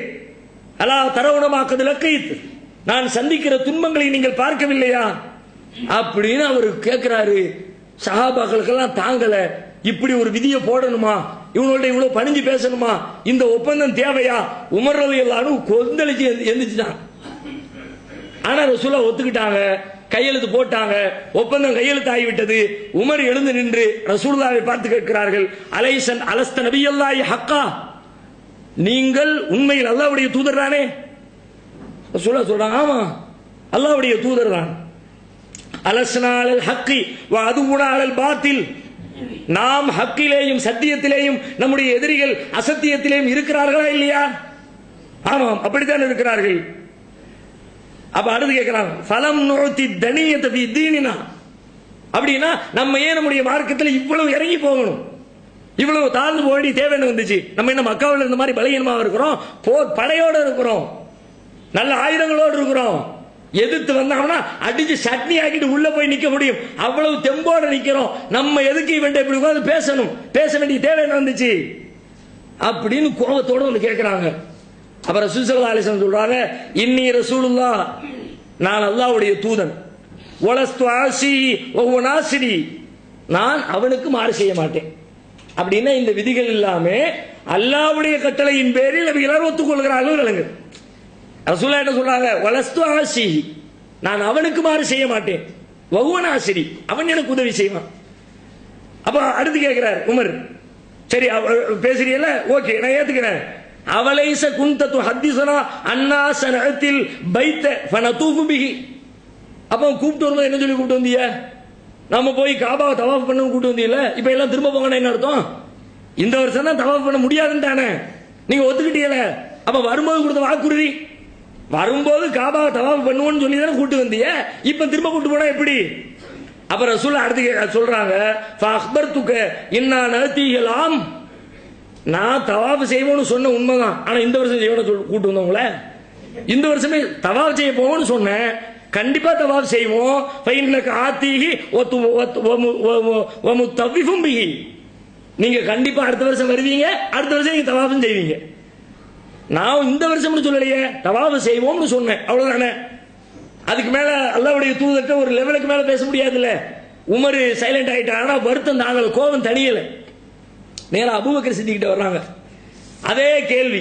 அலா தரவுணமாக்கதில் அக்கீத்து, நான் சந்திக்கிற துன்பங்களை நீங்கள் பார்க்கவில்லையா அப்படின்னு அவர் கேட்கிறாரு. சஹாபாக்களுக்கெல்லாம் தாங்கல, இப்படி ஒரு விதியை போடணுமா, இவங்களோட இவ்வளவு பணிஞ்சு பேசணுமா, இந்த ஒப்பந்தம் தேவையா? உமர் ரலியல்லாஹு அன்ஹு கொந்தளிச்சு எந்திரிச்சிட்டான். ஆனா ரசூலுல்லாஹ் ஒத்துக்கிட்டாங்க, கையெழுத்து போட்டாங்க, ஒப்பந்தம் கையெழுத்து ஆகிவிட்டது. உமர் எழுந்து நின்று ரசூலுல்லாஹை பார்த்து கேட்கிறார்கள், அலைசன் அலஸ்த நபியல்லாஹி ஹக்கா, நீங்கள் உண்மையில் அல்லாஹ்வுடைய தூதர் தானே? ரசூலுல்லாஹ் சொல்றாங்க, ஆமா அல்லாஹ்வுடைய தூதர் தான். அலஸ்னா அலல் ஹக்கி வ அதுவுனா அலல் பாத்தில், நாம் ஹக்கிலேயும் சத்தியத்திலேயும் நம்முடைய எதிரிகள் அசத்தியத்திலேயும் இருக்கிறார்களா இல்லையா? ஆமாம், அப்படித்தான் இருக்கிறார்கள். அப்ப அடுத்து கேட்கிறாங்க, ஃபலம் நுஅத்தி தனியத ஃபீ தீனினா, அப்படின்னா நம்ம ஏன் நம்முடைய மார்க்கத்தில் இவ்வளவு இறங்கி போகணும், இவ்வளவு தாழ்ந்து போக வேண்டிய தேவை என்ன வந்துச்சு? நம்ம என்ன மக்காவில் இருந்த மாதிரி பலகீனமா இருக்கிறோம்? போர் படையோடு இருக்கிறோம், நல்ல ஆயுதங்களோடு இருக்கிறோம். எதிர்த்து வந்தாங்கன்னா அடிச்சு சட்னி ஆக்கிட்டு உள்ள போய் நிக்க முடியும், அவ்வளவு தெம்போட நிக்கிறோம். நம்ம எதுக்கு இவன்ட்ட இப்படி உட்கார்ந்து பேசணும்? பேச வேண்டிய தேவை என்ன வந்துச்சு அப்படின்னு கோபத்தோட வந்து கேட்கிறாங்க. அப்ப ரசூல் ஸல்லல்லாஹு அலைஹி வஸல்லம் சொல்றாங்க, இன்னி ரசூலுல்லாஹ், நான் அல்லாஹ்வுடைய தூதன், வலஸ்து ஆசி வ ஹுவ நாசிரி, நான் அவனுக்கு மாறு செய்ய மாட்டேன். அப்படின்னா இந்த விதிகள் இல்லாம அல்லாஹ்வுடைய கட்டளையின் பேரில் நபி எல்லாரும் ஒத்துக்கொள்கிறார்கள் விளங்கு. ரசூலுல்லாஹ் என்ன சொல்றாங்க, வலஸ்து ஆசி, நான் அவனுக்கு மாறு செய்ய மாட்டேன், வ ஹுவ நாசிரி, அவன் எனக்கு உதவி செய்வான். அப்ப அடுத்து கேட்கிறார் உமர், சரி பேசுறீல்ல, ஓகே நான் ஏத்துக்கிறேன். அவலைச குந்தத்து ஹத்திசனா அன்னா சனத்தில் பைத்த ஃபனதூஃபு பிஹி, அப்ப கூப்பிட்டு வரும்போது என்ன சொல்லி கூப்பிட்டு வந்தீங்க? நம்ம போய் காபாவை தவாஃப் பண்ண கூப்பிட்டு வந்தீங்கல்ல, இப்ப எல்லாம் திரும்ப போங்கன்னு என்ன அர்த்தம்? இந்த வருஷம் தான் தவாஃப் பண்ண முடியாதுன்றானே, நீங்க ஒத்துக்கிட்டீங்கல. அப்ப வரும்போது கொடுத்த வாக்குறுதி, வரும்போது காபாவை தவாஃப் பண்ணுவோம்னு சொல்லி தானே கூப்பிட்டு வந்தீங்க, இப்ப திரும்ப கூப்பிட்டு போனா எப்படி? அப்ப ரசூல் அடுத்து சொல்றாங்க, ஃபஅக்பர்துக இன்னா நதீஹலாம், நான் தவாஃப் செய்வோம்னு சொன்ன உண்மைதான், ஆனா இந்த வருஷம் செய்வோம்னு கூட்டு வந்தவங்கள, இந்த வருஷமே தவாஃப் செய்ய போவோம்னு சொன்னேன், கண்டிப்பா தவாஃப் செய்வோம். ஃபைன்னக ஆதீஹி வ முத்தவ்விஃபும் பிஹி, நீங்க கண்டிப்பா அடுத்த வருஷம் வருவீங்க, அடுத்த வருஷம் நீங்க தவாஃபும் செய்வீங்க. நான் இந்த வருஷம்னு சொல்லலையே, தவாஃப் செய்வோம்னு சொன்னேன், அவ்வளவுதானே. அதுக்கு மேல அல்லாஹ்வுடைய தூதர்கிட்ட ஒரு லெவலுக்கு மேல பேச முடியாதுல்ல. உமர் சைலண்ட் ஆயிட்டார், ஆனா வருத்தம் தாங்கல, கோபம் தணியல. நேரா அபூபக்கர் சித்திக்கிட்ட வர்றாங்க, அதே கேள்வி,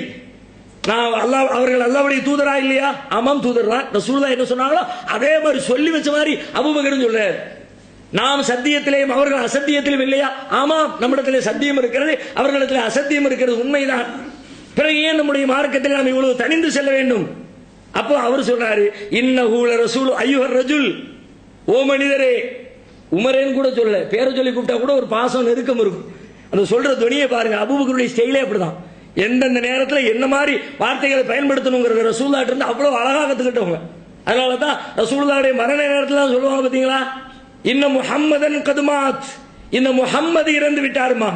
நான் அவர்கள் அல்லாஹ்வுடைய தூதரா இல்லையா? ஆமாம் தூதர் தான். ரசூலுல்லாஹ் என்ன சொன்னாங்களோ அதே மாதிரி சொல்லி வச்ச மாதிரி அபூபக்கர் சொல்றாரு, நாம் சத்தியத்திலேயும் அவர்கள் அசத்தியத்திலும் இல்லையா? ஆமாம், நம்மிடத்திலே சத்தியம் இருக்கிறது, அவர்களிடத்திலே அசத்தியம் இருக்கிறது, உண்மைதான். பிறகு ஏன் நம்முடைய மார்க்கத்தில் நாம் இவ்வளவு தனிந்து செல்ல வேண்டும்? அப்போ அவர் சொல்றாரு, இன்னஹு லரசூல் அய்யுஹர் ரஜுல், ஓ மனிதரே, உமரேன்னு கூட சொல்ல, பேரை சொல்லி கூப்பிட்டா கூட ஒரு பாசம் நெருக்கம் இருக்கும். அந்த சொல்ற துணியை பாருங்க, அபூபக்கருடைய ஸ்டைலே அப்படிதான். எந்தெந்த நேரத்தில் என்ன மாதிரி வார்த்தைகளை பயன்படுத்தணுங்கிறத ரசூலுல்லாஹ் இருந்து அவ்வளவு அழகா கத்துக்கிட்டவங்க. அதனால தான் ரசூலுல்லாஹ்வுடைய மரண நேரத்தில் சொல்லுவாங்க பாத்தீங்களா, இன்ன முஹம்மதன் கதுமாத், இந்த முஹம்மது இறந்து விட்டாருமா.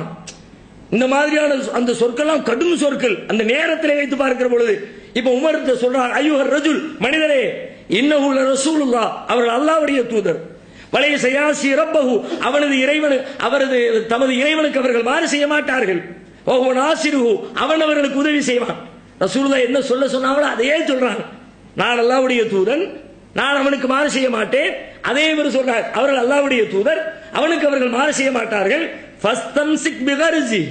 இந்த மாதிரியான அந்த சொற்கள்லாம் கடும் சொற்கள் அந்த நேரத்தில் வைத்து பார்க்கிற பொழுது. இப்ப உமர் சொல்றார், அய்யுஹர் ரஜுல், மனிதரே, இன்னஹு லரசூலுல்லாஹ், அவர்கள் அல்லாஹ்வுடைய தூதர், வலைய சயாசி ரப்பஹு, அவனது இறைவன், அவரது தமது இறைவனுக்கு அவர்கள் மாறு செய்ய மாட்டார்கள், ஓஹோ நாசிருஹு, அவன் அவர்களுக்கு உதவி செய்வான். ரசூலுல்லாஹ் என்ன சொல்ல சொன்னாங்களோ அதையே சொல்றாங்க, நான் அல்லாஹ்வுடைய தூதன், நான் அவனுக்கு மாறு செய்ய மாட்டேன். அதே இவர் சொல்றார், அவர்கள் அல்லாஹ்வுடைய தூதர், அவனுக்கு அவர்கள் மாறு செய்ய மாட்டார்கள். ஃபஸ்தம்சிக் பிகர்ஜி,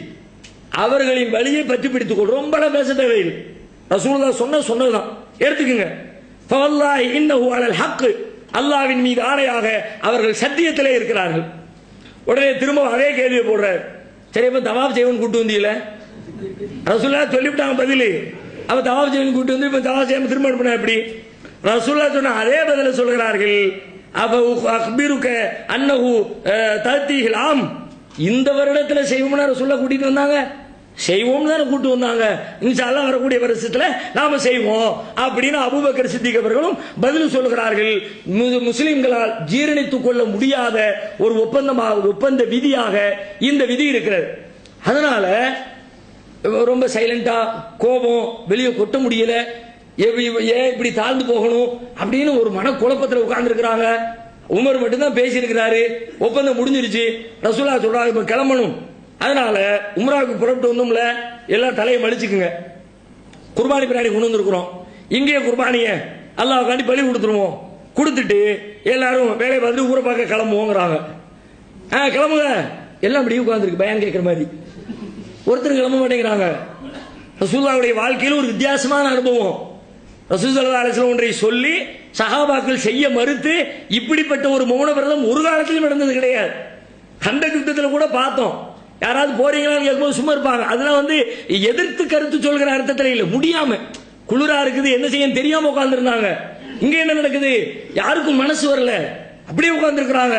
அவர்களின் வழியை பற்றி பிடித்துக் கொள், ரொம்ப பேச தேவையில்லை. ரசூலுல்லாஹ் சொன்னதுதான் எடுத்துக்கங்க. ஃபவல்லாஹி இன்னஹு அலல் ஹக், அல்லாஹ்வின் மீது ஆணையாக அவர்கள் சத்தியத்திலே இருக்கிறார்கள். உடனே திரும்ப அதே கேள்வியை போடுறார், சரி இப்ப தவாஃப் செய்வன் கூட்டு வந்தீங்கள, ரசூலுல்லாஹ் சொல்லிவிட்டாங்க பதில், அப்ப தவாஃப் செய்வன் கூட்டு வந்து இப்ப தவாஃப் செய்யாம திரும்ப அனுப்பினா எப்படி? ரசூலுல்லாஹ் சொன்ன அதே பதில சொல்கிறார்கள், அப்ப அக்பிருக அன்னஹு தஅதீஹில் ஆம், இந்த வருடத்துல செய்வோம்னா ரசூலுல்லாஹ் கூட்டிட்டு வந்தாங்க, செய்வோம்னு தானே கூட்டு வந்தாங்க, இன்ஷா அல்லாஹ் வரக்கூடிய வருஷத்துல நாம செய்வோம் அப்படின்னு அபூபக்கர் சித்திக் அவர்களும் பதில் சொல்கிறார்கள். முஸ்லிம்களால் ஜீரணித்துக் கொள்ள முடியாத ஒரு ஒப்பந்த விதியாக இந்த விதி இருக்கிறது. அதனால ரொம்ப சைலண்டா, கோபம் வெளியே கொட்ட முடியல, ஏன் இப்படி தாழ்ந்து போகணும் அப்படின்னு ஒரு மனக்குழப்பத்தில் உட்கார்ந்து இருக்கிறாங்க. உமர் மட்டும்தான் பேசி இருக்கிறாரு. ஒப்பந்தம் முடிஞ்சிருச்சு. ரசூலுல்லாஹ் சொல்றாங்க இப்ப கிளம்பணும். அதனால உம்ராவுக்கு புறப்பட்டு வந்தோம்ல, எல்லாம் தலையை மடிச்சுக்குங்க. குர்பானி பிராணி கொண்டு வந்திருக்கிறோம். இங்கேயே குர்பானிய அல்லாஹ்வுக்காண்டி பலி கொடுத்துருவோம். கொடுத்துட்டு எல்லாரும் வேலையை பார்த்துட்டு ஊரை பார்க்க கிளம்புவோங்கிறாங்க. கிளம்புங்க. எல்லாம் அப்படி உட்கார்ந்துருக்கு பயான் கேட்கிற மாதிரி. ஒருத்தர் கிளம்ப மாட்டேங்கிறாங்க. ரசூலுல்லாஹ்வுடைய வாழ்க்கையில் ஒரு வித்தியாசமான அனுபவம். ரசூல் ஸல்லல்லாஹு அலைஹி வஸல்லம் ஒன்றை சொல்லி சஹாபாக்கள் செய்ய மறுத்து இப்படிப்பட்ட ஒரு மௌன விரதம் ஒரு காலத்திலும் நடந்தது கிடையாது. கண்டக் யுத்தத்தில் கூட பார்த்தோம். யாராவது போறீங்களான்னு கேட்கும்போது சும்மா இருப்பாங்க. அதெல்லாம் எதிர்த்து கருத்து சொல்கிற அர்த்தத்தில் இல்லை, முடியாம குளிரா இருக்குது என்ன செய்ய தெரியாம உட்கார்ந்துருந்தாங்க. இங்க என்ன நடக்குது யாருக்கும் மனசு வரல, அப்படியே உட்கார்ந்து இருக்கிறாங்க.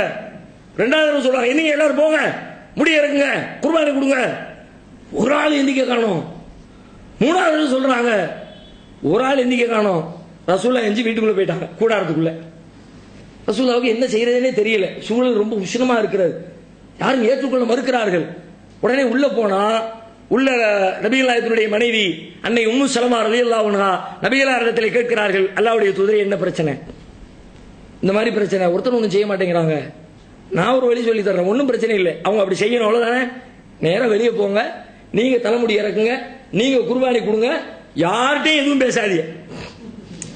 ரெண்டாவது சொல்றாங்க என்னங்க எல்லாரும் போங்க, முடிய இறக்குங்க, குர்பானி கொடுங்க. ஒரு ஆள் எந்திக்க காணோம். மூணாவது சொல்றாங்க ஒரு ஆள் எந்திக்க காணோம். ரசூலுல்லாஹ் எஞ்சி வீட்டுக்குள்ள போயிட்டாங்க, கூடாரத்துக்குள்ள. ரசூலுல்லாஹ்வுக்கு என்ன செய்யறதுனே தெரியல. சூழல் ரொம்ப உஷ்ணமா இருக்கிறது. யாரும் ஏற்றுக்கொள்ள மறுக்கிறார்கள். உடனே உள்ள போனா உள்ள நபிகள் நாயகத்தினுடைய மனைவி அன்னை உம்மு சலமா ரலியல்லாஹு அன்ஹா நபிகளாரிடத்தில் கேட்கிறார்கள், அல்லாஹ்வுடைய தூதரே என்ன பிரச்சனை? இந்த மாதிரி பிரச்சனை, ஒருத்தர் ஒன்றும் செய்ய மாட்டேங்கிறாங்க. நான் ஒரு வழி சொல்லி தர்றேன், ஒன்றும் பிரச்சனை இல்லை. அவங்க அப்படி செய்யணும் அவ்வளவுதானே. நேரம் வெளியே போங்க, நீங்க தலைமுடி இறக்குங்க, நீங்க குர்பானி கொடுங்க, யார்கிட்டையும் எதுவும் பேசாதீங்க.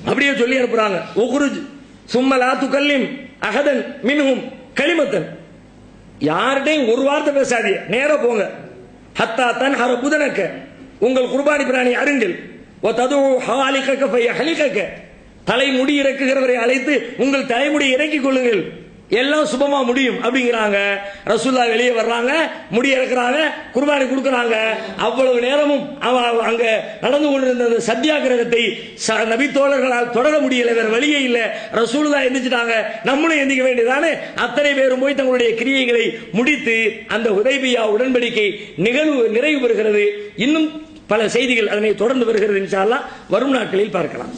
அப்படியே சொல்லி அனுப்புறாங்க. உக்ருஜ் சும்ம லா துகல்லிம் அஹதன் மின்ஹும் கலிமத்தன். யார்கிட்டையும் ஒரு வார்த்தை பேசாதீங்க, நேரா போங்க. ஹத்தா தன்ஹர புதனக்க, உங்கள் குர்பானி பிராணி அருங்கள். வ தது ஹாலிகக ஃபயஹலிகக, தலைமுடி இறக்குகிறவரை அழைத்து உங்கள் தலைமுடி இறக்கிக் கொள்ளுங்கள், எல்லாம் சுபமா முடியும் அப்படிங்கிறாங்க. ரசூலுல்லாஹ் வெளியே வர்றாங்க, முடி இறக்குறாங்க, குர்பானி கொடுக்கறாங்க. அவ்வளவு நேரமும் அங்க நடந்து கொண்டிருந்த அந்த சத்தியாகிரகத்தை நபி தோழர்களால் தொடர முடியல, வேற வழியே இல்ல. ரசூலுல்லாஹ் எந்திரிச்சிட்டாங்க, நம்மளும் எந்திக்க வேண்டியதானே. அத்தனை பேரும் போய் தங்களுடைய கிரியைகளை முடித்து அந்த ஹுதைபியா உடன்படிக்கை நிறைவு பெறுகிறது. இன்னும் பல செய்திகள் அதனை தொடர்ந்து வருகிறது. இன்ஷா அல்லாஹ் வரும் நாட்களில் பார்க்கலாம்.